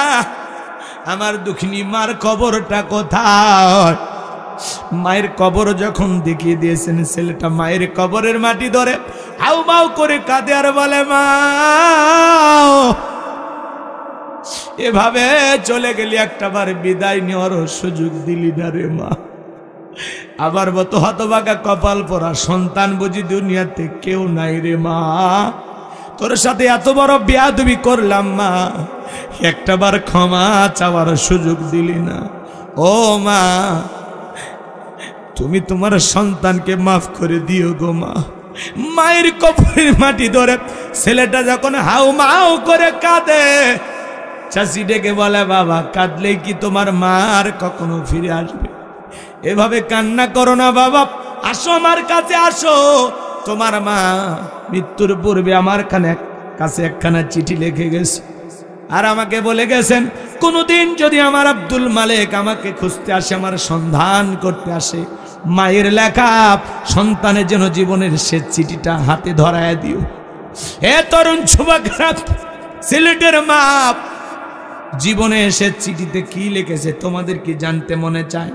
আমার দুঃখিনী মার কবরটা কোথায়? মায়ের কবর যখন দেখিয়ে দিয়েছেন, ছেলেটা মায়ের কবরের মাটি ধরে হাউমাউ করে কাঁদে আর বলে, মা এভাবে চলে গেলি, একটাবার বিদায় নেওয়ার সুযোগ দিলি না রে মা। আবার মতো হতভাগা কপাল পরা সন্তান বুঝি দুনিয়াতে কেউ নাই রে মা। তোর সাথে এত বড় বেয়াদবি করলাম মা, একটাবার ক্ষমা চাওয়ার সুযোগ দিলি না। ও মা, তুমি তোমার সন্তানকে মাফ করে দিও গো মা। মায়ের কবরের মাটি ধরে ছেলেটা যখন হাউ মাউ করে কাঁদে, চাষি ডেকে বলে, বাবা কাঁদলে কি তোমার মা আর কখনো ফিরে আসবে? এভাবে কান্না করো না বাবা, আসো আমার কাছে আসো। তোমার মা মৃত্যুর পূর্বে আমার কাছে একখানা চিঠি লিখে গেছে, আর আমাকে বলে গেছেন, কোনোদিন যদি আমার আব্দুল মালিক আমাকে খুঁজতে আসে, আমার সন্ধান করতে আসে, মায়ের লেখা সন্তানের জন্য জীবনের সে চিঠিটা হাতে ধরায় দিও। হে তরুণ যুবকরা, সিলেটের মা জীবনে সে চিঠিতে কি লিখেছে তোমাদের কি জানতে মনে চায়?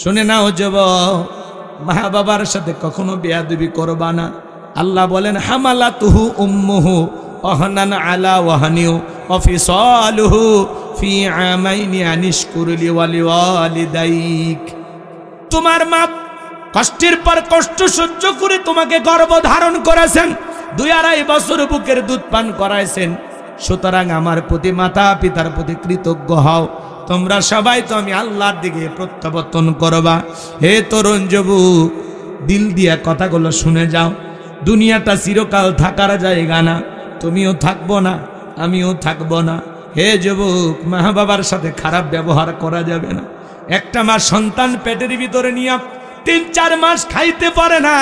শুনে নাও যুবক, মা বাবার সাথে কখনো বেয়াদবি করবা না। আল্লাহ বলেন, হামালাতুহু উম্মুহু ওয়াহনান আলা ওয়াহনিউ ওয়া ফিসালুহু ফি আমাইনি আনিশকুর লি ওয়া লিওয়ালিদাইক। তোমার মা কষ্টের পর কষ্ট সহ্য করে তোমাকে গর্ভধারণ করেছেন, 2-2.5 বছর বুকের দুধ পান করাইছেন। সুতরাং আমার প্রতি মাতা পিতার প্রতি কৃতজ্ঞ হও। তোমরা সবাই তো আমি আল্লাহর দিকে প্রত্যাবর্তন করবা। হে তরুণ যুবক, দিল দিয়া কথাগুলো শুনে যাও। দুনিয়াটা চিরকাল থাকার জায়গা না, তুমিও থাকবো না, আমিও থাকবো না। হে যুবক, মা বাবার সাথে খারাপ ব্যবহার করা যাবে না। একটা মা সন্তান পেটের ভিতরে নিয়ে 3-4 মাস খাইতে পারে না,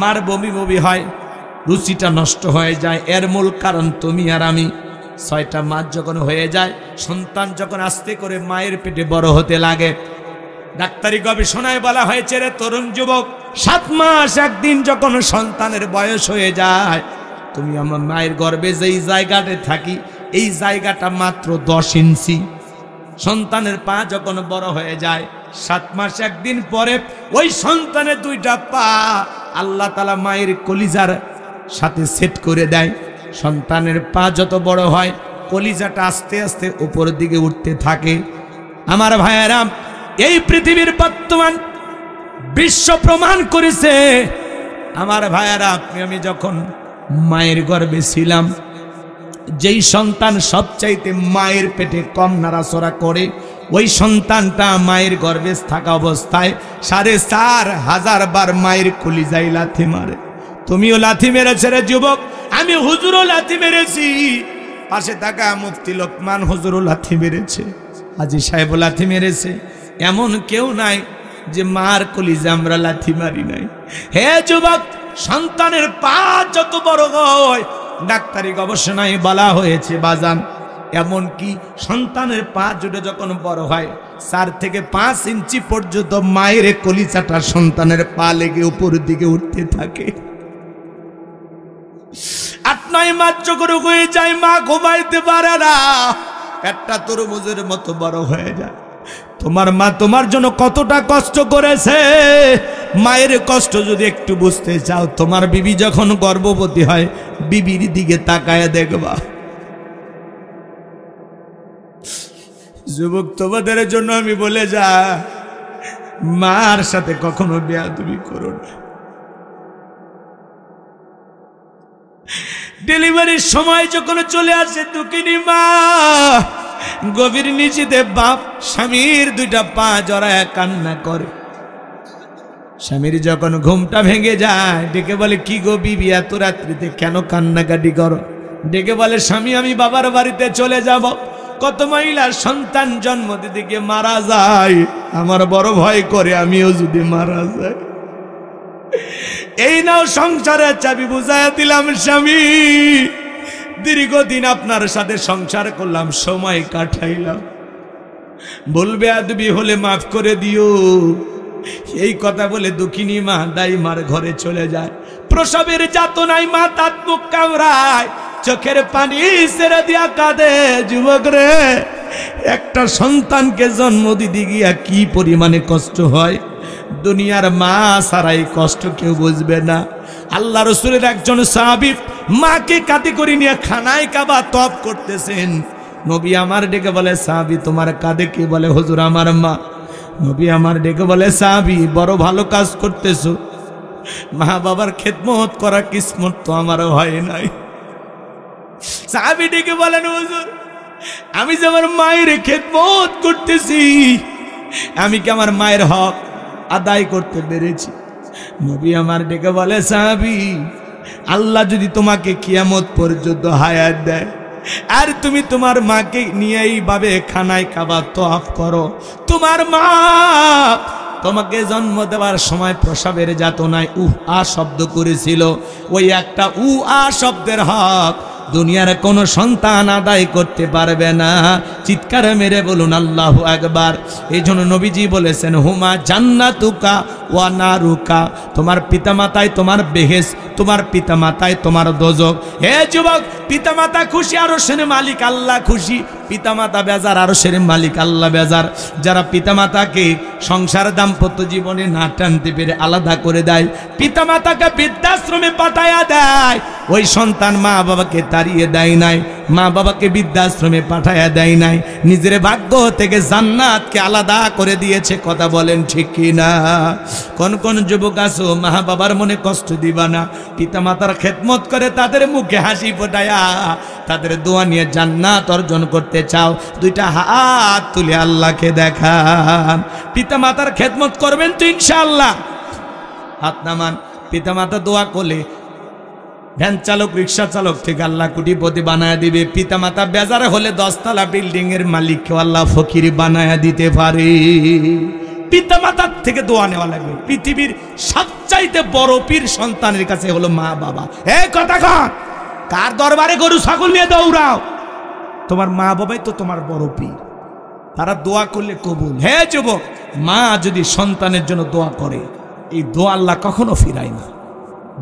মার বমি বমি হয়, রুচিটা নষ্ট হয়ে যায়। এর মূল কারণ তুমি আর আমি। 6টা মাস যখন হয়ে যায়, সন্তান যখন আস্তে করে মায়ের পেটে বড় হতে লাগে, ডাক্তারি গবেষণায় বলা হয়েছে রে তরুণ যুবক, 7 মাস একদিন যখন সন্তানের বয়স হয়ে যায়, তুমি আমার মায়ের গর্ভে যেই জায়গাতে থাকি এই জায়গাটা মাত্র 10 ইঞ্চি। সন্তানের পা যখন বড় হয়ে যায় 7 মাস একদিন পরে ওই সন্তানের 2টা পা আল্লাহ তাআলা মায়ের কলিজার সাথে সেট করে দেয়। সন্তানের পা যত বড় হয় কলিজাটা আস্তে আস্তে উপরের দিকে উঠতে থাকে। আমার ভাইয়েরা, এই পৃথিবীর বর্তমান বিশ্ব প্রমাণ করেছে। আমার ভাইয়েরা, আমি যখন মায়ের গর্ভে ছিলাম, যেই সন্তান সবচাইতে মায়ের পেটে কম নাড়াচড়া করে ওই সন্তানটা মায়ের গর্ভে থাকা অবস্থায় 4,500 বার মায়ের কলিজায় লাথি মারে। তুমিও লাথি মেরেছে রে যুবক, আমি হুজুরও লাথি মেরেছি, পাশে থাকা মুফতি লোকমান হুজুরও লাথি মেরেছে, হাজী সাহেবও লাথি মেরেছে। এমন কেউ নাই যে মার কলিজা আমরা লাথি মারি নাই। হে যুবক, সন্তানের পা যত বড় হয়, ডাক্তারি গবেষণায় বলা হয়েছে বাজান, এমন কি সন্তানের পা জুড়ে যখন বড় হয় 4 থেকে 5 ইঞ্চি পর্যন্ত মায়ের কলিজাটা সন্তানের পা লেগে উপরের দিকে উঠতে থাকে। 8-9 মাস যখন হয়ে যায় মা ঘুমাইতে পারে না, একটা তরমুজের মতো বড় হয়ে যায়। তোমার মা তোমার জন্য কতটা কষ্ট করেছে, মায়ের কষ্ট যদি একটু বুঝতে চাও, তোমার বিবি যখন গর্ভবতী হয় বিবির দিকে তাকায় দেখবা। যুবক, তোমাদের জন্য আমি বলে যা, মার সাথে কখনো বেয়াদবি করো না। ডেলিভারির সময় যখন চলে আসে দুঃখিনী মা, গভীর নিশীথে বাপ স্বামীর 2টা পা জড়ায় কান্না করে। স্বামীর যখন ঘুমটা ভেঙে যায় ডেকে বলে, কি গো বিবি, এত রাত্রিতে কেন কান্নাকাটি করো? ডেকে বলে, স্বামী আমি বাবার বাড়িতে চলে যাব। কত মহিলার সন্তান জন্ম দিতে গিয়ে মারা যায়, আমার বড় ভয় করে আমিও যদি মারা যাই। এই নাও সংসারের চাবি, বুঝাইয়া দিলাম স্বামী, দীর্ঘদিন আপনার সাথে সংসার করলাম, সময় কাটাইলাম, বলবে আদবি হলে মাফ করে দিও। এই কথা বলে দুঃখিনী মা দাইমার ঘরে চলে যায়। প্রসবের যাতনায় মা তার মুখ কামড়ায়, চোখের পানি ছেড়ে দিয়া কাঁদে। যুবক রে, একটা সন্তানকে জন্ম দিতে গিয়া কি পরিমাণে কষ্ট হয়, দুনিয়ার মা সারাই কষ্ট কেউ বুঝবে না। আল্লাহ রসুলের একজন সাহাবী মাকে কাঁধে করে নিয়ে খানায় কাবা তপ করতেছেন। নবী আমার ডেকে বলে, সাহাবী তোমার কাঁধে কে? বলে, হুজুর আমার মা। নবী আমার ডেকে বলে, সাহাবী বড় ভালো কাজ করতেছো, মা বাবার খেদমত করা কিসমত তো আমারও হয় নাই। সাহাবী ডেকে বলেন, হুজুর আমি যে আমার মায়ের খেদমত করতেছি, আমি কি আমার মায়ের হক আদায় করতে পেরেছি? নবী আমার ডেকে বলে, সাহাবী আল্লাহ যদি তোমাকে কিয়ামত পর্যন্ত হায়াত দেয় আর তুমি তোমার মাকে নিয়ে এইভাবে খানায় কাবা তওয়াফ করো, তোমার মা তোমাকে জন্ম দেওয়ার সময় প্রসবের যাতনায় আ শব্দ করেছিল, ওই একটা আ শব্দের হক দুনিয়ার কোন সন্তান আদায় করতে পারবে না। চিৎকার মেরে বলুন আল্লাহু আকবার। এই জন্য নবীজি বলেছেন, হুমা জান্নাতুকা ওয়া নারুকা, তোমার পিতামাতায় তোমার বেহেশ, তোমার পিতামাতায় তোমার দোজখ। হে যুবক, পিতামাতা খুশি আরশের মালিক আল্লাহ খুশি, পিতামাতা বেজার আরশের মালিক আল্লাহ বেজার। যারা পিতামাতাকে সংসার দাম্পত্য জীবনে না টানতে পেরে আলাদা করে দেয়, পিতামাতাকে বৃদ্ধাশ্রমে পাঠায়া দেয়, ওই সন্তান মা বাবাকে তাড়িয়ে দেয় নাই, মা বাবাকে বৃদ্ধাশ্রমে পাঠায়া দেয় নাই, নিজের ভাগ্য থেকে জান্নাতকে আলাদা করে দিয়েছে। কথা বলেন ঠিক কি না? কোন কোন যুবক আছো মা বাবার মনে কষ্ট দিবা না, পিতামাতার খেদমত করে তাদের মুখে হাসি ফোটায়া তাদের দোয়া নিয়ে জান্নাত অর্জন করতে চাও, 2টা হাত তুলে আল্লাহকে দেখান। পিতামাতার খেদমত করবেন তো ইনশাআল্লাহ? হাত নামান। পিতামাতা দোয়া করলে ভ্যান চালক রিক্সা চালক থেকে আল্লাহ কোটিপতি বানায় দিবে। পিতামাতা বেজার হলে 10 তলা বিল্ডিং এর মালিককে আল্লাহ ফকির বানায় দিতে পারে। পিতামাতার থেকে দোয়া নেওয়া লাগবে। পৃথিবীর সবচাইতে বড় পীর সন্তানের কাছে হলো মা বাবা। এই কথা কন, কার দরবারে গরু ছাগল নিয়ে দৌড়াও? তোমার মা বাবাই তো তোমার বড় পীর, তারা দোয়া করলে কবুল। হে যুবক, মা যদি সন্তানের জন্য দোয়া করে, এই দোয়া আল্লাহ কখনো ফিরায় না।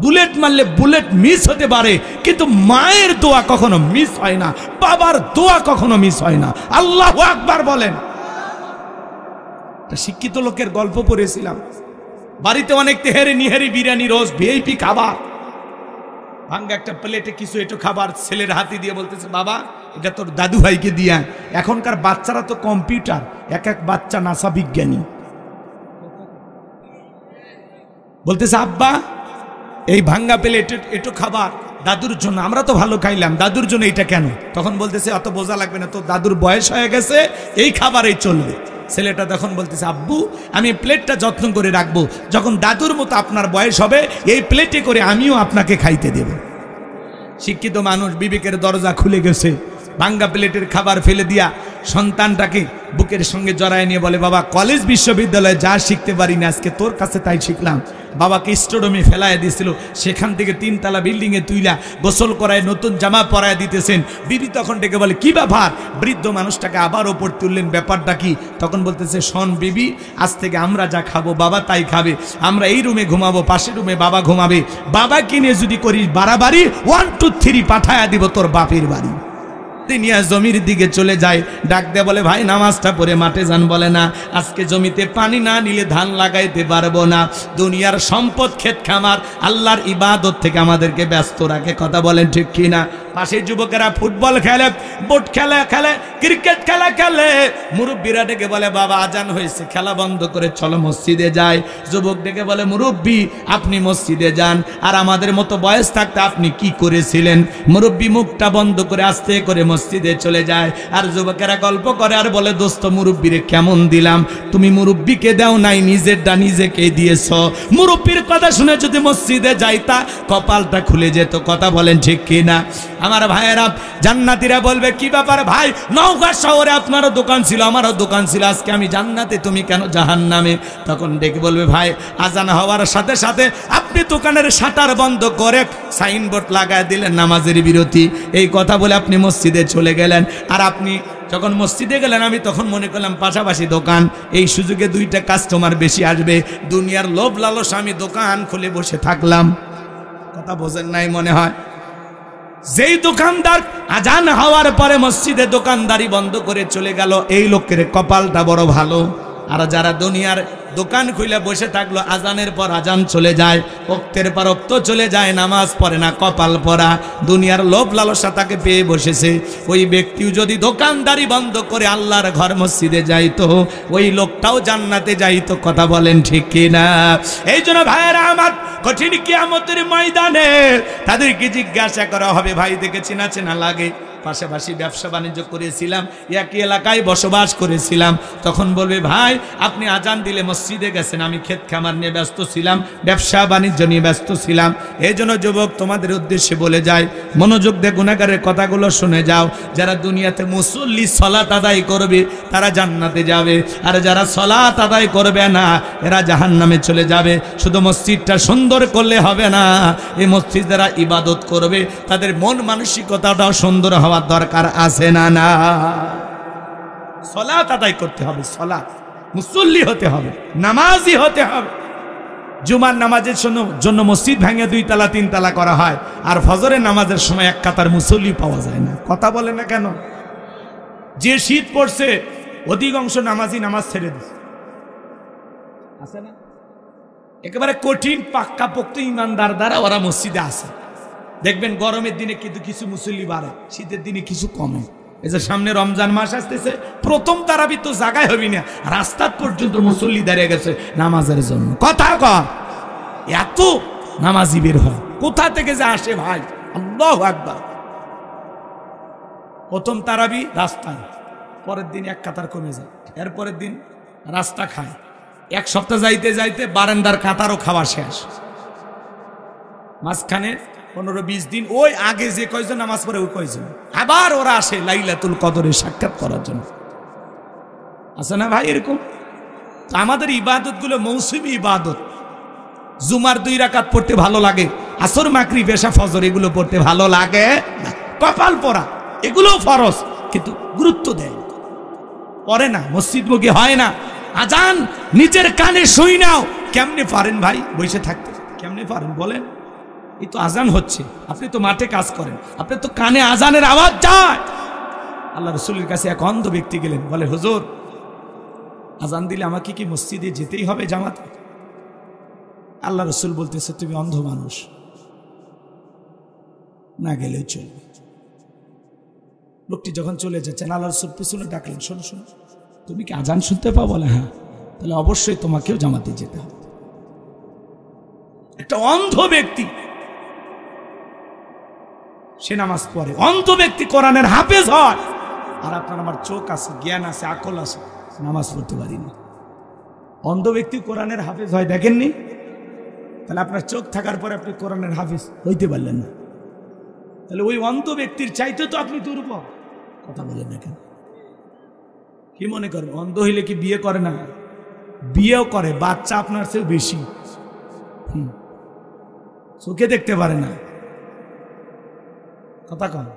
বুলেট মারলে বুলেট মিস হতে পারে, কিন্তু মায়ের দোয়া কখনো মিস হয় না, বাবার দোয়া কখনো মিস হয় না। আল্লাহু আকবার বলেন। শিক্ষিত লোকের গল্প পড়েছিলাম, বাড়িতে অনেক তেহারি নিহারি বিরিয়ানি রোজ ভিআইপি খাবার, ভাঙ্গা একটা প্লেটে কিছু একটু খাবার ছেলের হাতে দিয়ে বলতেছে, বাবা এটা তোর দাদু ভাইকে দিয়া। এখনকার বাচ্চারা তো কম্পিউটার, এক এক বাচ্চা নাসা বিজ্ঞানী। বলতেছে, আব্বা এই ভাঙ্গা প্লেটে একটু খাবার দাদুর জন্য, আমরা তো ভালো খাইলাম, দাদুর জন্য এটা কেন? তখন বলতেছে, অত বোঝা লাগবে না, তোর দাদুর বয়স হয়ে গেছে, এই খাবারই চলবে। ছেলেটা তখন বলতেছে, আব্বু আমি প্লেটটা যত্ন করে রাখবো, যখন দাদুর মতো আপনার বয়স হবে এই প্লেটে করে আমিও আপনাকে খাইতে দেব। শিক্ষিত মানুষ, বিবেকের দরজা খুলে গেছে, ভাঙ্গা প্লেটের খাবার ফেলে দিয়া সন্তানটাকে বুকের সঙ্গে জড়ায় নিয়ে বলে, বাবা কলেজ বিশ্ববিদ্যালয়ে যা শিখতে পারি না আজকে তোর কাছে তাই শিখলাম। বাবাকে স্টোরুমে ফেলায় দিয়েছিল, সেখান থেকে 3 তলা বিল্ডিংয়ে তুইলা গোসল করায় নতুন জামা পরায় দিতেছেন। বিবি তখন ডেকে বলে, কি ব্যাপার? বৃদ্ধ মানুষটাকে আবার ওপর তুললেন, ব্যাপারটা কি? তখন বলতেছে, শোন বিবি, আজ থেকে আমরা যা খাবো বাবা তাই খাবে, আমরা এই রুমে ঘুমাবো, পাশের রুমে বাবা ঘুমাবে, বাবা কিনে যদি করিস বাড়াবাড়ি 1 2 3 পাঠায়া দিব তোর বাপের বাড়ি। নিয়ে জমির দিকে চলে যায়, ডাক দিয়ে বলে, ভাই নামাজটা পড়ে মাঠে যান। বলে না, আজকে জমিতে পানি না নিলে ধান লাগাইতে পারবো না। দুনিয়ার সম্পদ ক্ষেত খামার আল্লাহর ইবাদত থেকে আমাদেরকে ব্যস্ত রাখে। কথা বলেন ঠিক কিনা? পাশে যুবকেরা ফুটবল খেলে, বোট খেলা খেলে, ক্রিকেট খেলা খেলে, মুরব্বীরা ডেকে বলে, বাবা আজান হয়েছে, খেলা বন্ধ করে চলো মসজিদে যায়। যুবক ডেকে বলে, মুরব্বী আপনি মসজিদে যান, আর আমাদের মতো বয়স থাকতে আপনি কি করেছিলেন? মুরব্বী মুখটা বন্ধ করে আস্তে করে মসজিদে চলে যায়। আর যুবকেরা গল্প করে আর বলে, দোস্ত মুরব্বীরে কেমন দিলাম, তুমি মুরব্বীকে দাও নাই, নিজেরটা নিজেকে দিয়েছ। মুরব্বীর কথা শুনে যদি মসজিদে যাইতা কপালটা খুলে যেত। কথা বলেন ঠিক কিনা? আমার ভাইয়েরা, জান্নাতীরা বলবে, কি ব্যাপার ভাই, নওগাঁ শহরে আপনারও দোকান ছিল, আমারও দোকান ছিল, আজকে আমি জান্নাতে, তুমি কেন জাহান্নামে? তখন ডেকে বলবে, ভাই আজান হওয়ার সাথে সাথে আপনি দোকানের শাটার বন্ধ করে সাইনবোর্ড লাগায় দিলেন নামাজের বিরতি। এই কথা বলে আপনি মসজিদে চলে গেলেন। আর আপনি যখন মসজিদে গেলেন আমি তখন মনে করলাম পাশাপাশি দোকান, এই সুযোগে 2টা কাস্টমার বেশি আসবে, দুনিয়ার লোভ লালসা আমি দোকান খুলে বসে থাকলাম। কথা বোঝেন নাই মনে হয়? যেই দোকানদার আজান হওয়ার পরে মসজিদে দোকানদারি বন্ধ করে চলে গেল, এই লোকের কপালটা বড় ভালো। আর যারা দুনিয়ার দোকান খুলে বসে থাকলো, আজানের পর আজান চলে যায়, ওক্তের পর ওক্ত চলে যায়, নামাজ পড়ে না, কপাল পরা, দুনিয়ার লোভ লালসা তাকে পেয়ে বসেছে। ওই ব্যক্তিও যদি দোকানদারি বন্ধ করে আল্লাহর ঘর মসজিদে যাইতো, ওই লোকটাও জান্নাতে যাইতো। কথা বলেন ঠিক কিনা? এই জন্য ভাইয়েরা আমার, কঠিন কিয়ামতের ময়দানে তাদেরকে জিজ্ঞাসা করা হবে, ভাই দেখে চেনা চেনা লাগে, পাশাপাশি ব্যবসা বাণিজ্য করেছিলাম, একই এলাকায় বসবাস করেছিলাম। তখন বলবে, ভাই আপনি আজান দিলে মসজিদে গেছেন, আমি ক্ষেত খামার নিয়ে ব্যস্ত ছিলাম, ব্যবসা বাণিজ্য নিয়ে ব্যস্ত ছিলাম। এই জন্য যুবক তোমাদের উদ্দেশ্যে বলে যায়, মনোযোগ দিয়ে গুনাহগারের কথাগুলো শুনে যাও। যারা দুনিয়াতে মুসল্লি সালাত আদায় করবে তারা জান্নাতে যাবে, আর যারা সালাত আদায় করবে না এরা জাহান্নামে চলে যাবে। শুধু মসজিদটা সুন্দর করলে হবে না, এই মসজিদ যারা ইবাদত করবে তাদের মন মানসিকতাটাও সুন্দর হওয়ার দরকার আছে না? না, সালাত আদায় করতে হবে, সালাত, মুসল্লি হতে হবে, নামাজি হতে হবে। জুমার নামাজের জন্য মসজিদ ভেঙে 2 তলা 3 তলা করা হয়, আর ফজরের নামাজের সময় এক কাতার মুসল্লি পাওয়া যায় না। কথা বলে না কেন? যে শীত পড়ছে অধিকাংশ নামাজি নামাজ ছেড়ে দিচ্ছে, আছে না? একেবারে কঠিন পাক্কা পোক্ত ইমানদার দ্বারা ওরা মসজিদে আসে। দেখবেন গরমের দিনে কিন্তু কিছু মুসল্লি বাড়ে, শীতের দিনে কিছু কমে। এই যে সামনে রমজান মাস আসতেছে, প্রথম তারাবি তো জায়গায় হবি না, রাস্তা পর্যন্ত মুসল্লি দাঁড়িয়ে গেছে নামাজের জন্য। কথা কর, এত নামাজি বের হয়, কোথা থেকে যে আসে ভাই, আল্লাহু আকবার। প্রথম তারাবি রাস্তায়, পরের দিন এক কাতার কমে যায়, এরপরের দিন রাস্তা খায়, এক সপ্তাহ যাইতে যাইতে বারান্দার কাতারও খাওয়া শেষ। মাঝখানে 15-20 দিন ওই আগে যে কয়জন নামাজ পড়ে ওই কয়জন আবার ওরা আসে লাইলাতুল কদরে সাক্ষাৎ করার জন্য। আছে না ভাই এরকম? আমাদের ইবাদত গুলো মৌসুমী ইবাদত। জুমার 2 রাকাত পড়তে ভালো লাগে, আসর মাগরিব এশা ফজর এগুলো পড়তে ভালো লাগে না। কপাল পরা এগুলো ফরজ, কিন্তু গুরুত্ব দেয় পড়ে না, মসজিদমুখী হয় না। আজান নিজের কানে শুই নাও। কেমনে পারেন ভাই বসে থাকতে? কেমনে পারেন বলেন? এই তো আজান হচ্ছে, আপনি তো মাঠে কাজ করেন, আপনি তো কানে আজানের আওয়াজ যায়। আল্লাহ রসুলের কাছে এক অন্ধ ব্যক্তি গেলেন, বলে হুজুর আজান দিলে আমাকে কি মসজিদে যেতেই হবে জামাতে? আল্লাহ রসুল বলতেছে তুমি অন্ধ মানুষ, না গেলেও চলবে। লোকটি যখন চলে যাচ্ছেন আল্লাহ রসুল পিছনে ডাকলেন, শোনো শোনো, তুমি কি আজান শুনতে পাও? বলে হ্যাঁ। তাহলে অবশ্যই তোমাকেও জামাতে যেতে হবে। একটা অন্ধ ব্যক্তি সে নামাজ পড়ে, অন্ধ ব্যক্তি কোরআনের হাফেজ হয়, আর আপনার আমার চোখ আছে, জ্ঞান আছে, আকল আছে, নামাজ পড়তে পারি না। অন্ধ ব্যক্তি কোরআনের হাফেজ হয়, দেখেননি? তাহলে আপনার চোখ থাকার পরে আপনি কোরআনের হাফেজ হইতে পারলেন না, তাহলে ওই অন্ধ ব্যক্তির চাইতে তো আপনি দুর্বল। কথা বলেন না কেন? কি মনে করেন অন্ধ হইলে কি বিয়ে করে না? বিয়েও করে, বাচ্চা আপনার চেয়ে বেশি, চোখে দেখতে পারে না। কথা কন।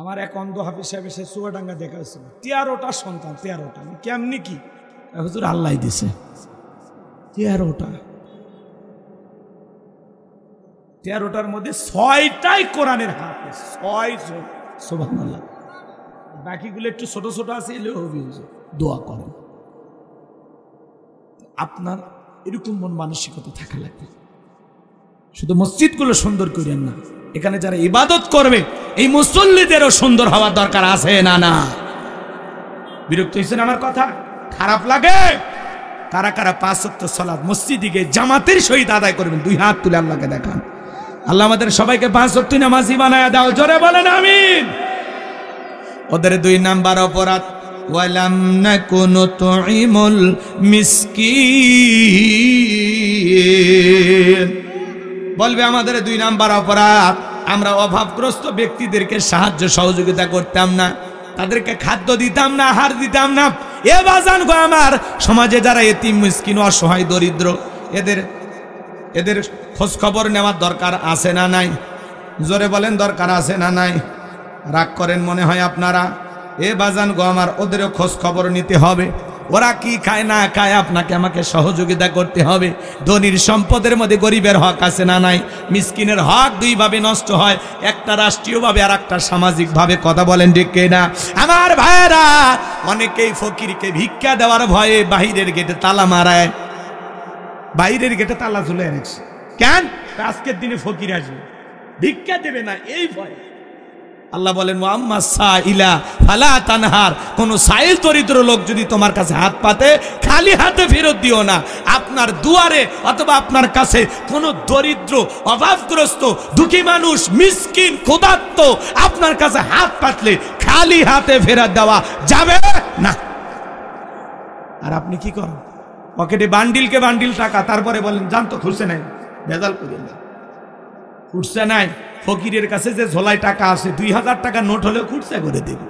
আমার এক অন্ধ হাফিজ সাহেব এসে চুয়াডাঙ্গা দেখা হয়েছিল, 13টা সন্তান। 13টা কেমনি কি? হুজুর আল্লাহ দিছে 13টা। 13টার মধ্যে 6টাই কোরআনের হাফেজ, 6 জন। সুবহানাল্লাহ। বাকিগুলো একটু ছোট ছোট আছে, এলেও হবে, দোয়া করেন। আপনার এরকম মন মানসিকতা থাকা লাগবে। শুধু মসজিদগুলো সুন্দর করেন না, এখানে যারা ইবাদত করবে এই মুসল্লিদেরও সুন্দর হওয়ার দরকার আছে না? না বিরক্ত হয়েছেন আমার কথা? খারাপ লাগে? কারা কারা 5 ওয়াক্ত সালাত মসজিদে গিয়ে জামাতের সহিত আদায় করবেন? 2 হাত তুলে আল্লাহকে দেখান। আল্লাহ আমাদের সবাইকে 5 ওয়াক্ত নামাজি বানায়া দাও, জোরে বলেন আমিন। ওদের 2 নাম্বার অপরাধ, ওয়ালাম নাকুনু তুইমুল মিসকিন। বলবে আমাদের 2 নাম্বার অপরাধ, আমরা অভাবগ্রস্ত ব্যক্তিদেরকে সাহায্য সহযোগিতা করতাম না, তাদেরকে খাদ্য দিতাম না, আহার দিতাম না। এ বাজান গো আমার, সমাজে যারা এতিম মিসকিন অসহায় দরিদ্র, এদের খোঁজ খবর নেওয়ার দরকার আছে না নাই? জোরে বলেন দরকার আছে না নাই? রাগ করেন মনে হয় আপনারা? এ বাজান গো আমার, ওদেরও খোঁজ খবর নিতে হবে। ওরা কি খায় না খায় আপনাকে আমাকে সহযোগিতা করতে হবে। ধনীর সম্পদের মধ্যে গরিবের হক আছে না নাই? মিসকিনের হক 2 ভাবে নষ্ট হয়, একটা রাষ্ট্রীয়ভাবে আর একটা সামাজিকভাবে। কথা বলেন ঠিক কিনা আমার ভাইয়েরা? অনেকেই ফকিরকে ভিক্ষা দেওয়ার ভয়ে বাহিরের গেটে তালা মারায়, বাইরের গেটে তালা ঝুলে এনেছে। কেন? আজকের দিনে ফকির আসবে, ভিক্ষা দেবে না, এই ভয়। আল্লাহ বলেন ওয়াম্মা সাইলা ফালা তানহার, কোন সাইল দরিদ্র লোক যদি তোমার কাছে হাত পাতে খালি হাতে ফেরত দিও না। আপনার দুয়ারে অথবা আপনার কাছে কোন দরিদ্র অভাবগ্রস্ত দুঃখী মানুষ মিসকিন ক্ষুধার্ত আপনার কাছে হাত পাতলে খালি হাতে ফেরত দেওয়া যাবে না। আর আপনি কি করেন? পকেটে বান্ডিলকে বান্ডিল টাকা, তারপরে বলেন জান তো খুঁজছে নাই, ভেজাল করেন না, খুঁজছে নাই। ফকিরের কাছে যে ঝোলায় টাকা আছে 2000 টাকা নোট হলেও খুঁজছে করে দেবে।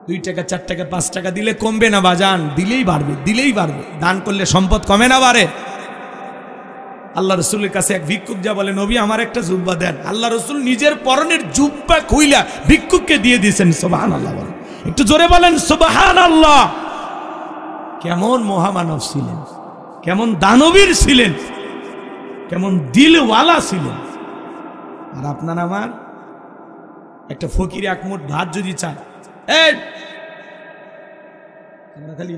2 টাকা 4 টাকা 5 টাকা দিলে কমবে না বাজান, দিলেই বাড়বে, দিলেই বাড়বে। দান করলে সম্পদ কমে না বাড়ে? আল্লাহ রসুলের কাছে এক ভিক্ষুক যা বলে নবী আমার একটা জুব্বা দেন। আল্লাহ রসুল নিজের পরনের জুব্বা খুইলা ভিক্ষুককে দিয়ে দিয়েছেন। সুবহানাল্লাহ বলেন, একটু জোরে বলেন সুবহানাল্লাহ। কেমন মহামানব ছিলেন, কেমন দানবীর ছিলেন, কেমন দিলওয়ালা ছিলেন। আর আপনার আমার একটা ফকির 1 মুঠ ভাত যদি চায়, আমরা খালি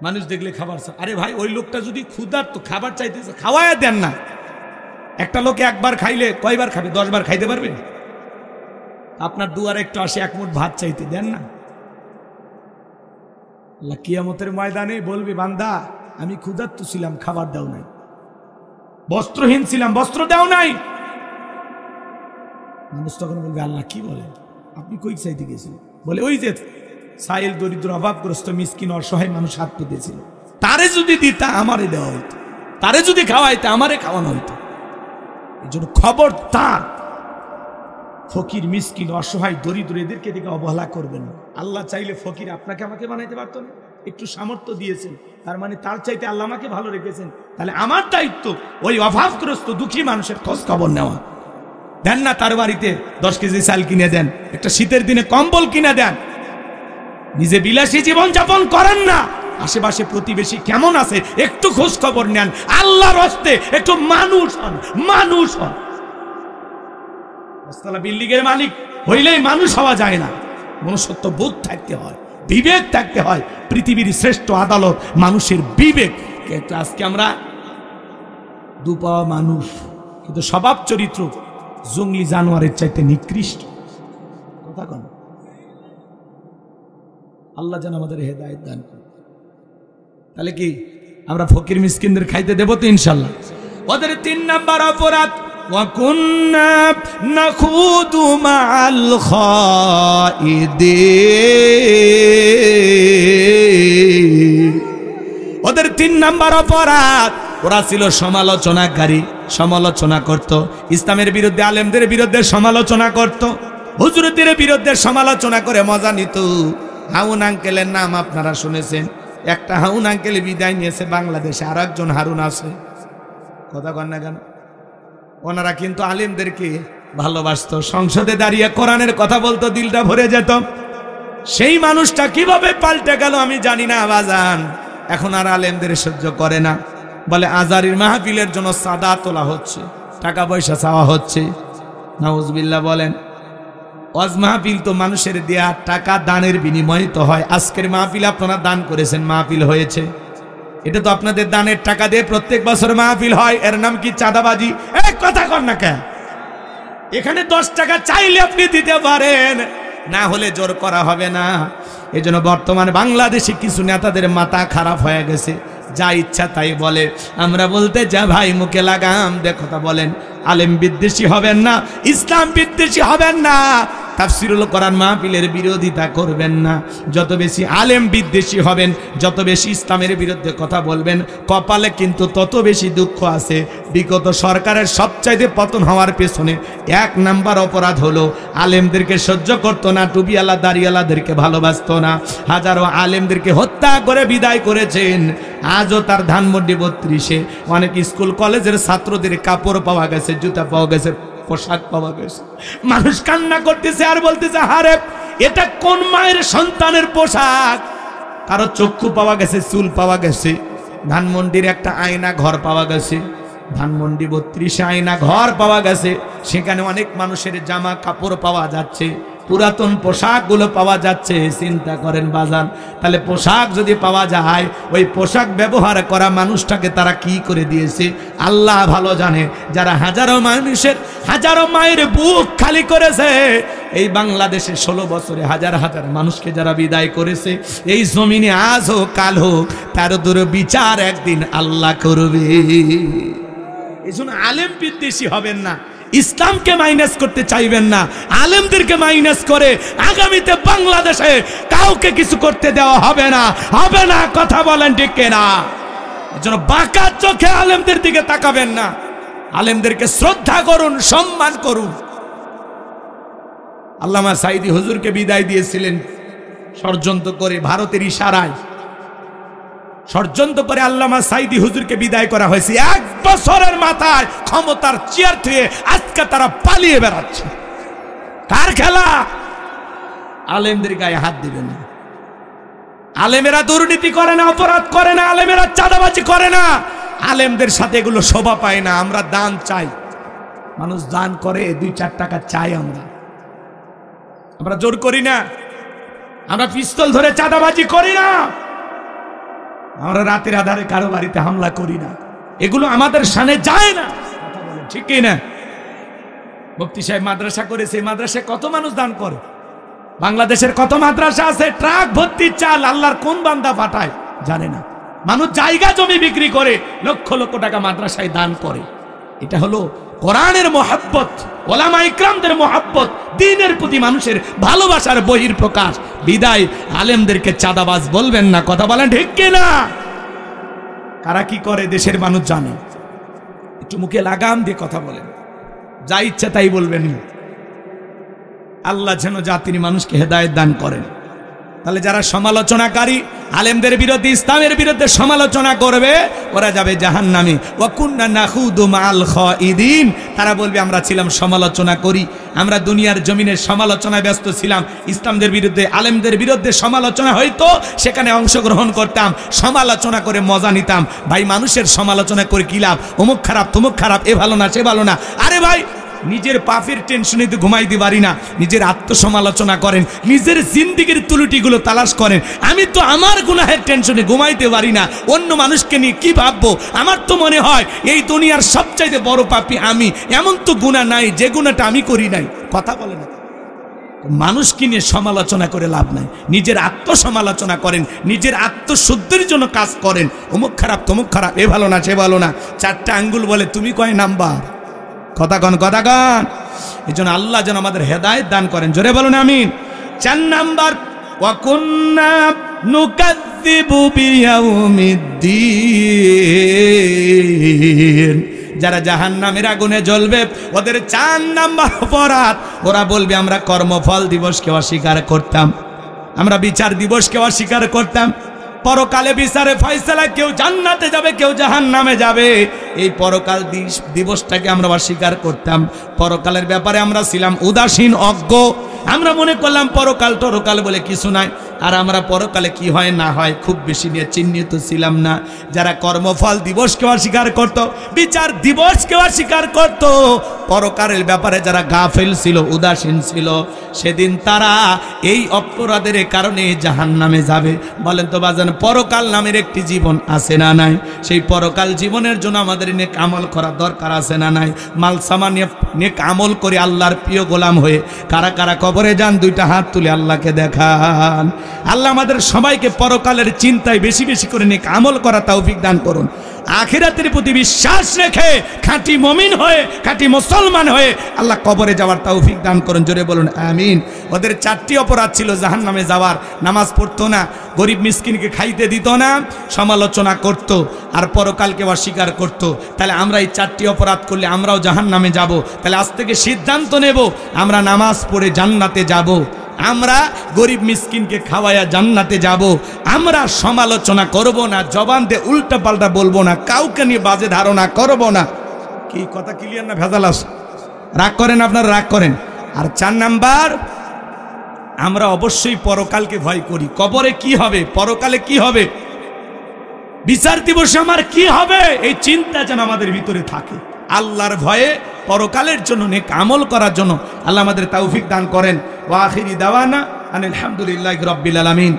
মানুষ দেখলে খাবার চায়। আরে ভাই, ওই লোকটা যদি ক্ষুধার্ত খাবার চাইতেছে, খাওয়ায় দেন না। একটা লোকে একবার খাইলে কয়বার খাবে? 10 বার খাইতে পারবে? আপনার দুয়ারে একটু আসে 1 মুঠ ভাত চাইতে, দেন না। আল্লাহ কিয়ামতের ময়দানে বলবে বান্দা আমি ক্ষুধার্ত ছিলাম, খাবার দাও নাই, বস্ত্রহীন ছিলাম, বস্ত্র দাও নাই। মানুষ তখন বলবে আল্লাহ কি বলে, আপনি কই চাইতে গেছিলেন? বলে ওই যে সাইল দরিদ্র অভাবগ্রস্ত মিসকিন অসহায় মানুষ হাত পেতেছিল, তারে যদি দিতা আমারে দেওয়া হইতো, তারে যদি খাওয়াইতে আমারে খাওয়ানো হইতো। এই জন্য খবরদার ফকির মিসকিন অসহায় দরিদ্র এদেরকে দিকে অবহেলা করবেন না। আল্লাহ চাইলে ফকির আপনাকে আমাকে বানাইতে পারতো না? একটু সামর্থ্য দিয়েছেন, তার মানে তার চাইতে আল্লাহ আমাকে ভালো রেখেছেন। তাহলে আমার দায়িত্ব ওই অভাবগ্রস্ত দুঃখী মানুষের খোঁজ খবর নেওয়া। দেন না তার বাড়িতে 10 কেজি চাল কিনে দেন, একটা শীতের দিনে কম্বল কিনে দেন, নিজে বিলাসী জীবন যাপন করেন না, আশেপাশে প্রতিবেশী কেমন আছে একটু খোঁজ খবর নেন, আল্লাহর হস্তে একটু মানুষ হন, মানুষ হন। বিল্ডিং এর মালিক হইলেই মানুষ হওয়া যায় না, মনুষ্যত্ব বোধ থাকতে হয়, বিবেক থাকতে হয়। পৃথিবীর শ্রেষ্ঠ আদালত মানুষের বিবেক। কিন্তু আজকে আমরা দুপাওয়া মানুষ, কিন্তু স্বভাব চরিত্র জঙ্গলি জানোয়ারের চাইতে নিকৃষ্ট। কথা কন। আল্লাহ যেন আমাদের হেদায়েত দান করে। তাহলে কি আমরা ফকির মিসকিনদের খাইতে দেব তো ইনশাল্লাহ? ওদের 3 নাম্বার অপরাধ, ওয়াকুন্না নাখুদু মাআল খাইদিন। ওদের 3 নাম্বার অপরাধ, ওরা ছিল সমালোচনাকারী, সমালোচনা করত, ইসলামের বিরুদ্ধে আলেমদের বিরুদ্ধে সমালোচনা করত, হুজুরদের বিরুদ্ধে সমালোচনা করে মজা নিত। হাউন আঙ্কেলের নাম আপনারা শুনেছেন, একটা হাউন আঙ্কেল বিদায় নিয়েছে বাংলাদেশে, আর একজন হারুন আছে। কথা কন না কেন? ওনারা কিন্তু আলেমদেরকে ভালোবাসতো, সংসদে দাঁড়িয়ে কোরআনের কথা বলতো, দিলটা ভরে যেত। সেই মানুষটা কিভাবে পাল্টে গেল আমি জানি না বাজান। এখন আর আলেমদের সহ্য করে না, বলে আজারির মাহফিলের জন্য সাদা তোলা হচ্ছে, টাকা পয়সা চাওয়া হচ্ছে। নাউজুবিল্লাহ বলেন। ওয়াজ মাহফিল তো মানুষের দেয়া টাকা দানের বিনিময়ে তো হয়। আজকের মাহফিল আপনারা দান করেছেন, মাহফিল হয়েছে, এটা তো আপনাদের দানের টাকা দিয়ে প্রত্যেক বছর মাহফিল হয়। এর নাম কি চাঁদাবাজি? এক কথা কর না কেন? এখানে 10 টাকা চাইলে আপনি দিতে পারেন, না হলে জোর করা হবে না। এই জন্য বর্তমান বাংলাদেশে কিছু নেতাদের মাথা খারাপ হয়ে গেছে, যা ইচ্ছা তাই বলে। আমরা বলতে যা ভাই মুখে লাগাম দে কথা বলেন। আলেম বিদ্বেষী হবেন না, ইসলাম বিদ্বেষী হবেন না, তাফসীরুল কোরআন মাহফিলের বিরোধিতা করবেন না। যত বেশি আলেম বিদ্বেষী হবেন, যত বেশি ইসলামের বিরুদ্ধে কথা বলবেন, কপালে কিন্তু তত বেশি দুঃখ আছে। বিগত সরকারের সবচাইতে পতন হওয়ার পেছনে 1 নাম্বার অপরাধ হলো আলেমদেরকে সহ্য করতো না, টুপিওয়ালা দাড়িওয়ালাদেরকে ভালোবাসতো না, হাজারো আলেমদেরকে হত্যা করে বিদায় করেছেন। আজও তার ধানমন্ডি 32-এ অনেক স্কুল কলেজের ছাত্রদের কাপড় পাওয়া গেছে, জুতা পাওয়া গেছে, পোশাক পাওয়া গেছে। মানুষ কান্না করতেছে আর বলতেছে, হারে এটা কোন মায়ের সন্তানের পোশাক? কারো চক্ষু পাওয়া গেছে, চুল পাওয়া গেছে। ধানমন্ডির একটা আয়না ঘর পাওয়া গেছে, ধানমন্ডি 32-এ আয়না ঘর পাওয়া গেছে, সেখানে অনেক মানুষের জামা কাপড় পাওয়া যাচ্ছে, পুরাতন পোশাকগুলো পাওয়া যাচ্ছে। চিন্তা করেন বাজান, তাহলে পোশাক যদি পাওয়া যায়, ওই পোশাক ব্যবহার করা মানুষটাকে তারা কি করে দিয়েছে আল্লাহ ভালো জানে। যারা হাজারো মানুষের, হাজারো মায়ের বুক খালি করেছে এই বাংলাদেশে 16 বছরে, হাজার হাজার মানুষকে যারা বিদায় করেছে, এই জমিনে আজ হোক কাল হোক তার দূর বিচার একদিন আল্লাহ করবে। এই জন্য আলেম বিদ্বেষী হবেন না, ইসলামকে মাইনাস করতে চাইবেন না, আলেমদেরকে মাইনাস করে আগামীতে বাংলাদেশে কাউকে কিছু করতে দেওয়া হবে না, হবে না। কথা বলেন ঠিক কিনা? এজন্য বাঁকা চোখে আলেমদের দিকে তাকাবেন না, আলেমদেরকে শ্রদ্ধা করুন, সম্মান করুন। আল্লামা সাঈদী হুজুরকে বিদায় দিয়েছিলেন ষড়যন্ত্র করে, ভারতের ইশারায় ষড়যন্ত্র করে আল্লামা সাঈদী হুজুরকে বিদায় করা হয়েছে। 1 বছরের মাথায় ক্ষমতার চেয়ার থেকে আজকে তারা পালিয়ে বেড়াচ্ছে। কার খেলা? আলেমদের গায়ে হাত দিবেন না। আলেমেরা দুর্নীতি করে না, অপরাধ করে না, আলেমেরা চাঁদাবাজি করে না, আলেমদের সাথে এগুলো শোভা পায় না। আমরা দান চাই, মানুষ দান করে, 2-4 টাকা চাই। আমরা জোর করি না, আমরা পিস্তল ধরে চাঁদাবাজি করি না, আমরা রাতের আধারে কারো বাড়িতে হামলা করি না, এগুলো আমাদের শানে যায় না। ঠিক কি না? মুফতি সাহেব মাদ্রাসা করেছে, মাদ্রাসায় কত মানুষ দান করে? বাংলাদেশের কত মাদ্রাসা আছে, ট্রাক ভর্তি চাল আল্লাহর কোন বান্দা পাঠায় জানে না। মানুষ জায়গা জমি বিক্রি করে লক্ষ লক্ষ টাকা মাদ্রাসায় দান করে। এটা হলো কোরআনের মহব্বত, ওলামা ইকরামদের মহব্বত, দ্বীনের প্রতি মানুষের ভালোবাসার বহির প্রকাশ। বিদায় আলেমদেরকে চাঁদাবাজ বলবেন না। কথা বলেন ঠিক কিনা? কারা কি করে দেশের মানুষ জানে। একটু মুখে লাগাম দিয়ে কথা বলেন, যা ইচ্ছা তাই বলবেন। আল্লাহ যেন জাতির মানুষকে হেদায়েত দান করেন। তাহলে যারা সমালোচনাকারী, আলেমদের বিরুদ্ধে, ইসলামের বিরুদ্ধে সমালোচনা করবে, ওরা যাবে জাহান্নামে। ওয়া কুন্না নাখুদু মাল খাইদিন, তারা বলবে আমরা ছিলাম সমালোচনা করি, আমরা দুনিয়ার জমিনের সমালোচনায় ব্যস্ত ছিলাম। ইসলামদের বিরুদ্ধে, আলেমদের বিরুদ্ধে সমালোচনা হয়তো, সেখানে অংশগ্রহণ করতাম, সমালোচনা করে মজা নিতাম। ভাই মানুষের সমালোচনা করে কি লাভ? অমুক খারাপ, তমুক খারাপ, এ ভালো না, সে ভালো না। আরে ভাই নিজের পাপের টেনশনে তো ঘুমাইতে পারি না, নিজের আত্মসমালোচনা করেন, নিজের জিন্দিগির ত্রুটিগুলো তালাশ করেন। আমি তো আমার গুনাহের টেনশনে ঘুমাইতে পারি না, অন্য মানুষকে নিয়ে কি ভাববো? আমার তো মনে হয় এই দুনিয়ার সবচাইতে বড় পাপী আমি, এমন তো গুনাহ নাই যে গুনাহটা আমি করি নাই। কথা বলে না, মানুষকে নিয়ে সমালোচনা করে লাভ নাই। নিজের আত্মসমালোচনা করেন, নিজের আত্মশুদ্ধির জন্য কাজ করেন। অমুক খারাপ, তমুক খারাপ, এ ভালো না, সে ভালো না। চারটা আঙ্গুল বলে তুমি কয় নাম্বার? কথা কন, কথা কন। এই জন্য আল্লাহ যেন আমাদের হেদায়েত দান করেন, জোরে বলুন আমিন। 4 নাম্বার, ওয়া কুন্না নুকাযযিবু বিয়াউমিদ্দিন, যারা জাহান্নামের আগুনে জ্বলবে ওদের 4 নাম্বার অপরাধ, ওরা বলবে আমরা কর্মফল দিবসকে অস্বীকার করতাম, আমরা বিচার দিবসকে অস্বীকার করতাম, পরকালে বিচারে ফয়সালা কেউ জান্নাতে যাবে, কেউ জাহান্নামে যাবে, এই পরকাল দিবসটাকে আমরা অস্বীকার করতাম। পরকালের ব্যাপারে আমরা ছিলাম উদাসীন, অজ্ঞ। আমরা মনে করলাম পরকাল টরকাল বলে কিছু নাই, আর আমরা পরকালে কি হয় না হয় খুব বেশি নিয়ে চিহ্নিত ছিলাম না। যারা কর্মফল দিবসকে অস্বীকার করত, বিচার দিবসকে অস্বীকার করত, পরকালের ব্যাপারে যারা গাফেল ছিল, উদাসীন ছিল, সেদিন তারা এই অপরাধের কারণে জাহান্নামে যাবে। বলেন তো বাজান, পরকাল নামের একটি জীবন আছে না নাই? সেই পরকাল জীবনের জন্য আমাদের নেক আমল করা দরকার আছে না নাই? মাল সামান নেক আমল করে আল্লাহর প্রিয় গোলাম হয়ে কারা কারা কবরে যান, 2টা হাত তুলে আল্লাহকে দেখান। আল্লাহ আমাদের সবাইকে পরকালের চিন্তায় বেশি বেশি করে নেক আমল করা তৌফিক দান করুন। আখিরাতের প্রতি বিশ্বাস রেখে খাঁটি মুমিন হয়ে, খাঁটি মুসলমান হয়ে আল্লাহ কবরে যাওয়ার তৌফিক দান করুন, জোরে বলুন আমিন। ওদের 4টি অপরাধ ছিল জাহান্নামে যাওয়ার। নামাজ পড়তো না, গরিব মিসকিনকে খাইতে দিত না, সমালোচনা করত, আর পরকালকে অস্বীকার করত। তাহলে আমরা এই 4টি অপরাধ করলে আমরাও জাহান্নামে যাব। তাহলে আজ থেকে সিদ্ধান্ত নেব, আমরা নামাজ পড়ে জান্নাতে যাব, আমরা গরিব মিসকিনকে খাওয়ায়া জান্নাতে যাব, আমরা সমালোচনা করব না, জবান দিয়ে উল্টা পাল্টা বলবো না, কাউকে নিয়ে বাজে ধারণা করব না। কি কথা ক্লিয়ার না? ভেজাল আছে? রাগ করেন আপনারা, রাগ করেন। আর 4 নাম্বার, আমরা অবশ্যই পরকালকে ভয় করি। কবরে কি হবে, পরকালে কি হবে, বিচার দিবসে আমার কি হবে, এই চিন্তা যেন আমাদের ভিতরে থাকে। আল্লাহর ভয়ে পরকালের জন্য নেক আমল করার জন্য আল্লাহ আমাদের তৌফিক দান করেন। ওয়া আখিরি দাওয়ানা আনিল হামদুলিল্লাহি রাব্বিল আলামিন।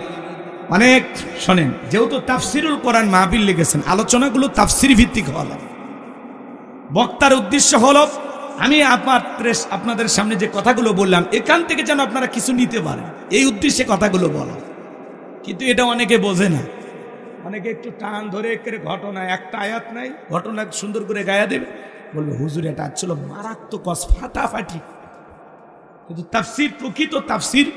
অনেক শোনেন, যেহেতু তাফসিরুল কোরআন মাহফিল লিখেছেন, আলোচনাগুলো তাফসির ভিত্তিক হলো। বক্তার উদ্দেশ্য হলো আমি আপনাদের সামনে যে কথাগুলো বললাম, এখান থেকে যেন আপনারা কিছু নিতে পারেন, এই উদ্দেশ্যে কথাগুলো বলা। কিন্তু এটা অনেকে বোঝে না, অনেকে একটু টান ধরে ঘটনা, একটা আয়াত নাই, ঘটনা সুন্দর করে গায়া দেবে, বলবে হুজুর এটা ছিল মারাত্মক ফাটাফাটি। কিন্তু তাফসির, প্রকৃত তাফসির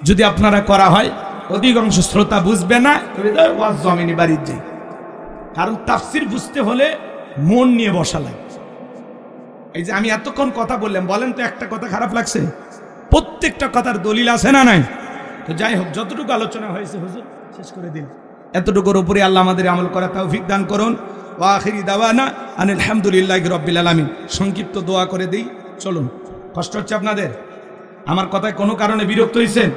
যদি আপনারা করা হয়, অধিকাংশ শ্রোতা বুঝবে না, ওয়াজ জমিনে বাড়ির যাই। কারণ তাফসির বুঝতে হলে মন নিয়ে বসা লাগে। এই যে আমি এতক্ষণ কথা বললাম, বলেন তো একটা কথা খারাপ লাগছে? প্রত্যেকটা কথার দলিল আছে না নাই? তো যাই হোক, যতটুকু আলোচনা হয়েছে হুজুর শেষ করে দিন। এতটুকুর উপরে আল্লাহ আমাদের আমল করা তৌফিক দান করুন। ওয়া আখিরি দাওয়ানা আনিল হামদুলিল্লাহি রাব্বিল আলামিন। সংক্ষিপ্ত দোয়া করে দেই, চলুন। কষ্ট হচ্ছে আপনাদের? আমার কথায় কোনো কারণে বিরক্ত হয়েছেন?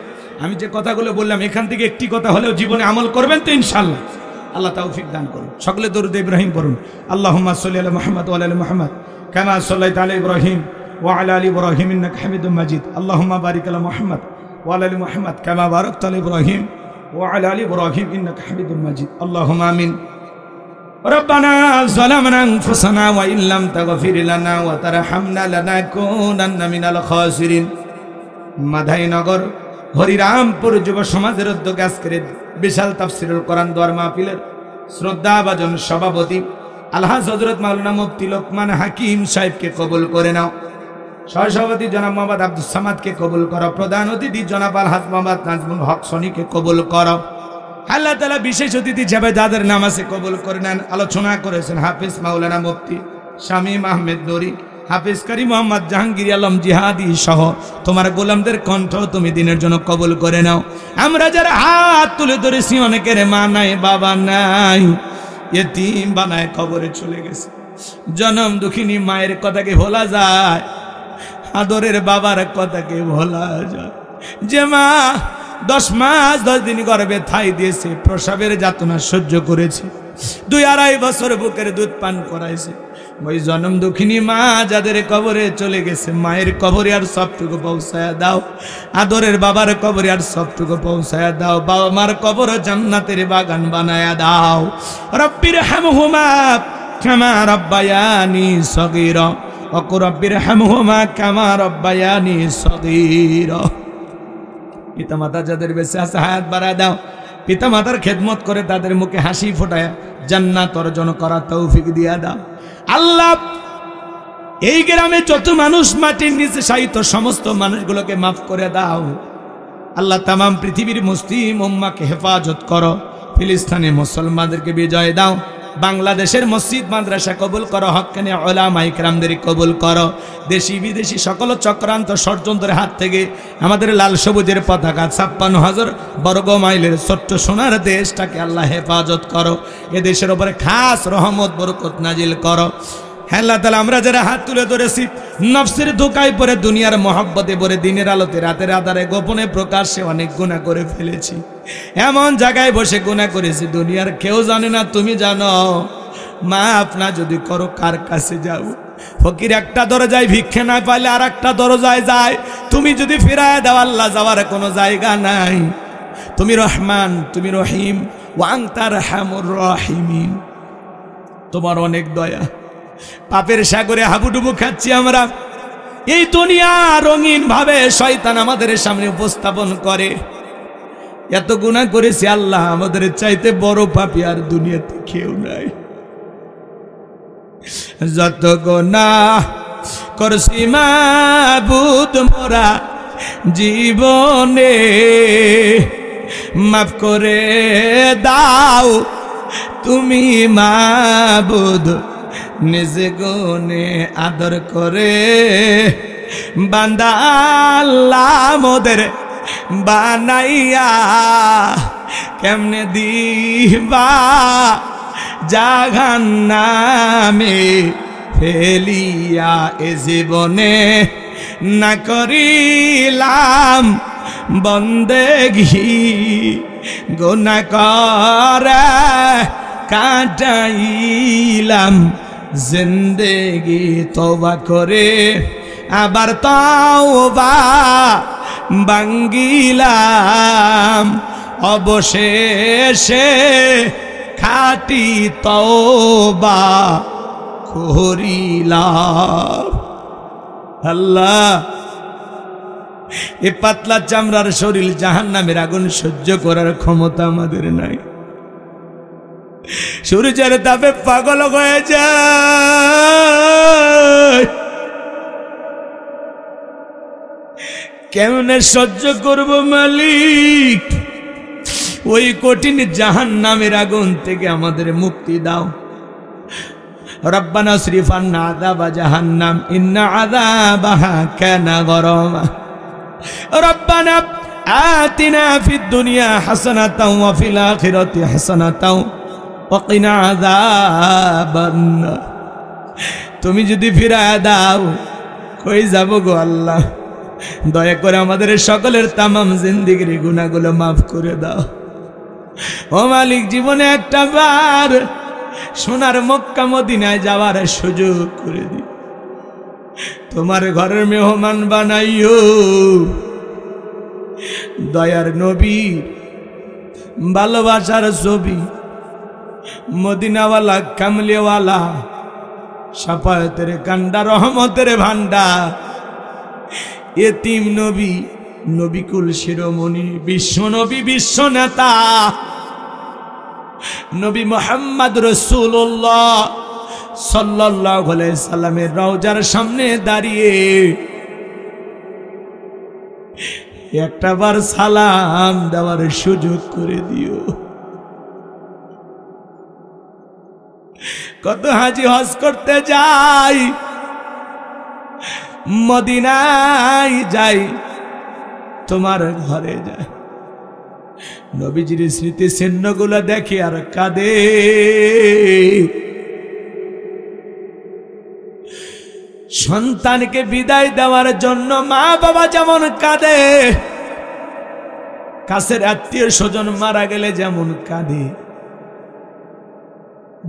আমি যে কথাগুলো বললাম, এখান থেকে একটি কথা হলেও জীবনে আমল করবেন তো ইনশাআল্লাহ। আল্লাহ তৌফিক দান করুন। সকলে দরুদ ইব্রাহিম পড়ুন। আল্লাহুম্মা সাল্লি আলা মুহাম্মদ ওয়া আলা আলি মুহাম্মদ কামা সাল্লাইতা আলা ইব্রাহিম ওয়া আলা আলি ইব্রাহিম ইন্নাকা হামিদুম মাজিদ। আল্লাহুম্মা বারিক আলা মুহাম্মদ ওয়া আলা আলি মুহাম্মদ কামা বারাকতা আলা ইব্রাহিম ওয়া আলা আলি ইব্রাহিম ইন্নাকা হামিদুম মাজিদ। আল্লাহুম্মা আমিন। ربنا ظلمنا أنفسنا وإن لم تغفر لنا وترحمنا لنكونن من الخاسرين। মাধাইনগর হরিরামপুর যুব সমাজের উদ্যোগে আজকের বিশাল তাফসিরুল কোরআন দোয়ার মাহফিলের শ্রদ্ধাভাজন সভাপতি আলহাজ হযরত মাওলানা মুফতি লোকমান হাকিম সাহেবকে কবুল করে নাও। সহসভাপতি জনাব মোহাম্মদ আব্দুস সামাদকে কবুল করো। প্রধান অতিথি জনাব আলহাজ মোহাম্মদ নাজমুল হক সনিকে কবুল করো। আল্লাহ তাআলা বিশেষ অতিথি হিসেবে যাদের নাম আছে কবুল করে নেন। আলোচনা করেছেন হাফিজ মাওলানা মুফতি শামীম আহমেদ নুরী, হাফেজ কারি মোহাম্মদ জাহাঙ্গীর আলম জিহাদি সহ তোমার গোলামদের কণ্ঠ তুমি দিনের জন্য কবুল করে নাও। আমরা যারা হাত তুলে ধরেছি অনেকের মা নাই বাবা নাই, এতিম বানায় কবরে চলে গেছে। জনম দুঃখিনী মায়ের কথাকে ভোলা যায়, আদরের বাবার কথাকে ভোলা যায়। যে মা 10 মাস 10 দিন গর্ভে ঠাই দিয়েছে, প্রসবের যাতনা সহ্য করেছে, 2-2.5 বছর বুকের দুধ পান করাইছে, ওই জনম দুঃখিনী মা যাদের কবরে চলে গেছে, মায়ের কবরে আর সবটুকু পৌঁছায়া দাও, আদরের বাবার কবরে আর সবটুকু পৌঁছায়া দাও, বাবা মার কবর জান্নাতের বাগান বানায়া দাও। রব্বির হামহুমা কামা রব্বায়ানি সগীরা ওয়া কুর রব্বির হামহুমা কামা রব্বায়ানি সগীরা। পিতা মাতা যাদের বেঁচে আছে হায়াত বাড়ায় দাও, পিতা মাতার খেদমত করে তাদের মুখে হাসি ফোটায় জান্নাত অর্জন করার তৌফিক দিয়া দাও। আল্লাহ, এই গ্রামে যত মানুষ মাটির নিচে শায়িত সমস্ত মানুষগুলোকে মাফ করে দাও। আল্লাহ, তামাম পৃথিবীর মুসলিম উম্মাহকে হেফাজত করো, ফিলিস্তিনে মুসলমানদেরকে বিজয় দাও, বাংলাদেশের মসজিদ মাদ্রাসা কবুল করো, হক্কানি উলামা ইকরামদের কবুল করো, দেশি বিদেশি সকল চক্রান্ত ষড়যন্ত্রের হাত থেকে আমাদের লাল সবুজের পতাকা 56,000 বর্গ মাইলের ছোট্ট সোনার দেশটাকে আল্লাহ হেফাজত করো, এ দেশের উপরে খাস রহমত বরকত নাজিল করো। হ্যাঁ আল্লাহ তাআলা, আমরা যারা হাত তুলে ধরেছি নফসের ধোঁকায় পড়ে, দুনিয়ার মহব্বতে পড়ে, দিনের আলোতে রাতের আধারে গোপনে প্রকাশ্যে অনেক গুনাহ করে ফেলেছি, এমন জায়গায় বসে গুনাহ করেছি দুনিয়ার কেউ জানে না, তুমি জানো। মাফ না যদি করো, কার কাছে যাও? ফকির একটা দরজায় ভিক্ষে না পাইলে আর একটা দরজায় যায়, তুমি যদি ফিরায় দাও আল্লাহ, যাওয়ার কোনো জায়গা নাই। তুমি রহমান, তুমি রহিম, ওয়া আনতা আরহামুর রাহিমিন, তোমার অনেক দয়া। পাপের সাগরে হাবুডুবু খাচ্ছি আমরা, এই দুনিয়া রঙিন ভাবে শয়তান আমাদের সামনে উপস্থাপন করে। এত গুনাহ করেছি আল্লাহ, আমাদের চাইতে বড় পাপী আর দুনিয়াতে কেউ নাই। যত গুনাহ করছি মাবুদ মোরা জীবনে, মাফ করে দাও তুমি মাবুদ, নিজে গুনে আদর করে বান্দা আল্লাহ মোদের বানাইয়া, কেমনে দিবা জাহান্নামে ফেলিয়া, এ জীবনে না করিলাম বন্দেগি, গুনাহ করে কাটাইলাম জিন্দেগি, তওবা করে আবার তওবা ভাঙ্গিলাম, অবশেষে খাঁটি তওবা করিলাম। আল্লাহ, এ পাতলা চামড়ার শরীর জাহান্নামের আগুন সহ্য করার ক্ষমতা আমাদের নাই। সূর্যের তাপে পাগল হয়ে যায়, কেমনে সহ্য করব মালিক? ওই কঠিন জাহান্নামের আগুন থেকে আমাদের মুক্তি দাও। রব্বানা সরিফ আন্না আযাবা জাহান্নাম ইন্না আযাবাহা কানা গরামা। রব্বানা আতিনা ফিদ দুনিয়া হাসানাতাও ওয়া ফিল আখিরাতি হাসানাতাও ওয়া কিনা আযাবান নার। তুমি যদি ফিরায় দাও কই যাব গো আল্লাহ? দয়া করে আমাদের সকলের তামাম জিন্দেগির গুনাহগুলো মাফ করে দাও। ও মালিক, জীবনে একটা বার সোনার মক্কা মদিনায় যাওয়ার সুযোগ করে দি, তোমার ঘরের মেহমান বানাইও। দয়ার নবী ভালোবাসার ছবি, মদিনাওয়ালা কামলিওয়ালা, শাফায়াতের কান্ডা, রহমতের ভান্ডার, এতিম নবী, নবিকুল শিরোমণি, বিশ্ব নবী, বিশ্ব নেতা নবী মুহাম্মদ রাসূলুল্লাহ সাল্লাল্লাহু আলাইহি সাল্লামের রওজার সামনে দাঁড়িয়ে একটাবার সালাম দেওয়ার সুযোগ করে দিও। কত হাজি হজ করতে যাই, মদিনায় যাই, তোমার ঘরে যাই। নবীজির স্মৃতি চিহ্নগুলো দেখি আর কাঁদে। সন্তানকে বিদায় দেওয়ার জন্য মা বাবা যেমন কাঁদে, কাছের আত্মীয় স্বজন মারা গেলে যেমন কাঁদে,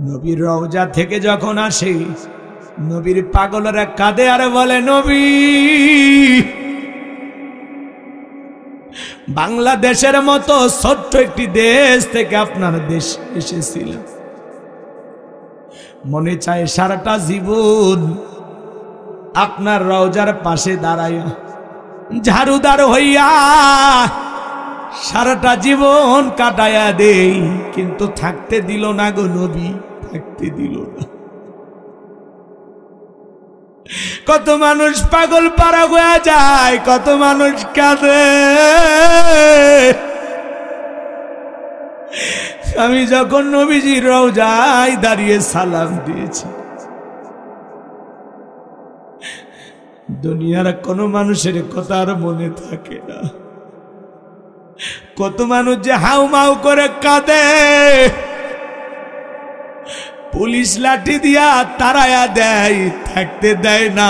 নবীর রওজা থেকে যখন আসে নবীর পাগলরা কাঁদে আর বলে, নবী বাংলাদেশের মতো ছোট্ট একটি দেশ থেকে আপনার দেশ এসেছিলাম, মনে চায় সারাটা জীবন আপনার রওজার পাশে দাঁড়াইয়া ঝাড়ুদার হইয়া সারাটা জীবন কাটাইয়া দেই, কিন্তু থাকতে দিল না গো নবী, থাকতে দিল না। কত মানুষ পাগল পারা হয়ে যায়, কত মানুষ কাঁদে। আমি যখন নবীজির রওজায় দাঁড়িয়ে সালাম দিয়েছি, দুনিয়ার কোন মানুষের কথা আর মনে থাকে না। কত মানুষ যে হাউ মাউ করে কাঁদে, পুলিশ লাঠি দিয়া তাড়ায়া দেয়, থাকতে দেয় না।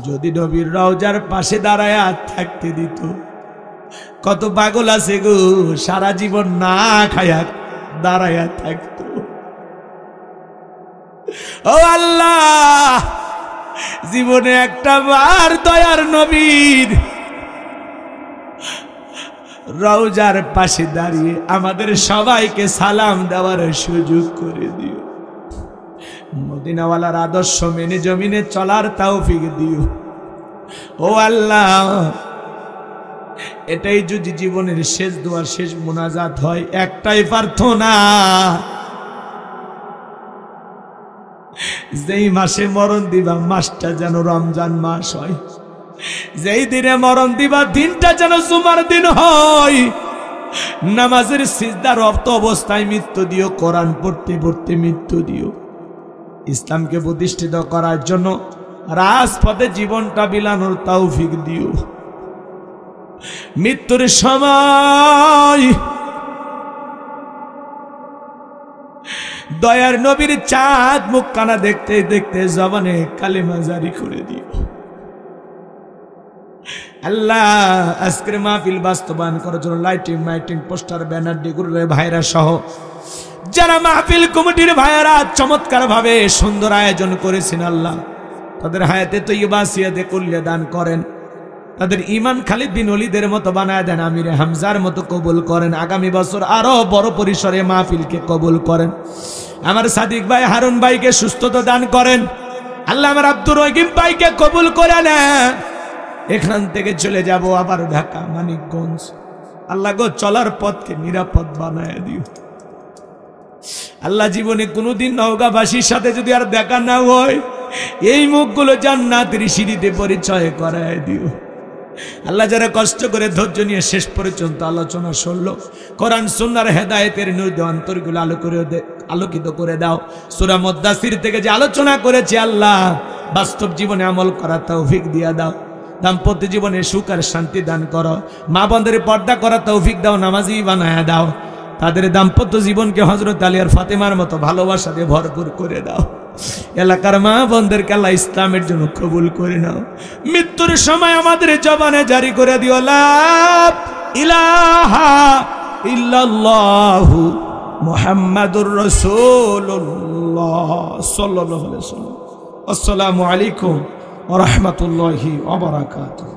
যদি নবীর রওজার পাশে দাঁড়ায়া থাকতে দিত, কত পাগল আছে গো সারা জীবন না খায়া দাঁড়ায়া থাকতো। ও আল্লাহ, জীবনে একটা বার দয়ার নবীর রওজার পাশে দাঁড়িয়ে আমাদের সবাইকে সালাম দেওয়ার সুযোগ করে দিও। মদিনাওয়ালার আদর্শ মেনে জমিনে চলার তৌফিক দিও। ও আল্লাহ, এটাই যদি জীবনের শেষ দোয়া, শেষ মোনাজাত হয়, একটাই প্রার্থনা, যেই মাসে মরণ দিবা মাসটা যেন রমজান মাস হয়, যেই দিনে মরণ দিবা দিনটা যেন জুমার দিন হয়। নামাজের সিজদার রত অবস্থায় মৃত্যু দিও, কোরআন পড়তে পড়তে মৃত্যু দিও। ইসলামকে প্রতিষ্ঠিত করার জন্য রাজপথে জীবনটা বিলানোর তৌফিক দিও। মৃত্যুর সময় দয়ার নবীর চাঁদ মুখখানা দেখতে দেখতে জবানে কালেমা জারি করে দিও। আল্লাহ, আজকের মাহফিল বাস্তবায়ন করার জন্য লাইটিং মাইটিং পোস্টার ব্যানার ডিগুরের ভাইরা সহ যারা মাহফিল কমিটির ভাইরা চমৎকার ভাবে সুন্দর আয়োজন করেছেন, আল্লাহ তাদের হায়াতে তৈয়বা সিয়াতে কল্যাণ দান করেন, তাদের ঈমান খালিদ বিন ওলীদের মতো বানায় দেন, আমিরে হামজার মতো কবুল করেন। আগামী বছর আরো বড় পরিসরে মাহফিলকে কবুল করেন। আমার সাদিক ভাই হারুন ভাইকে সুস্থতা দান করেন। আল্লাহ আমার আব্দুর রহিম ভাইকে কবুল করে নেন। এখান থেকে চলে যাব আবার ঢাকা মানিকগঞ্জ। আল্লাহ গো, চলার পথকে নিরাপদ বানায় দিও। আল্লাহ, জীবনে কোনোদিন নওগাঁবাসীর সাথে যদি আর দেখা না হয়, এই মুখগুলো জান্নাতের সিঁড়িতে পরিচয় করায় দিও। আল্লাহ, যারা কষ্ট করে ধৈর্য নিয়ে শেষ পর্যন্ত আলোচনা শুনলো, কোরআন সুন্নাহর হেদায়েতের নূর অন্তরগুলো আলোকিত করে দাও। সূরা মুদ্দাসির থেকে যে আলোচনা করেছে আল্লাহ, বাস্তব জীবনে আমল করার তৌফিক দিয়া দাও। দাম্পত্য জীবনে সুখ আর শান্তি দান করো। মা বোনদের পর্দা করার তৌফিক দাও, নামাজি বানায়া দাও। তাদের দাম্পত্য জীবনকে হযরত আলী আর ফাতেমার মতো ভালোবাসা দিয়ে ভরপুর করে দাও। এলাকার মা বোনদেরকে আল্লাহ ইসলামের জন্য কবুল করে নাও। মৃত্যুর সময় আমাদের জবানে জারি করে দিও লা ইলাহা ইল্লাল্লাহু মুহাম্মাদুর রাসূলুল্লাহ সাল্লাল্লাহু আলাইহি ওয়াসাল্লাম। আসসালামু আলাইকুম ওয়া রাহমাতুল্লাহি ওয়া বারাকাতুহু।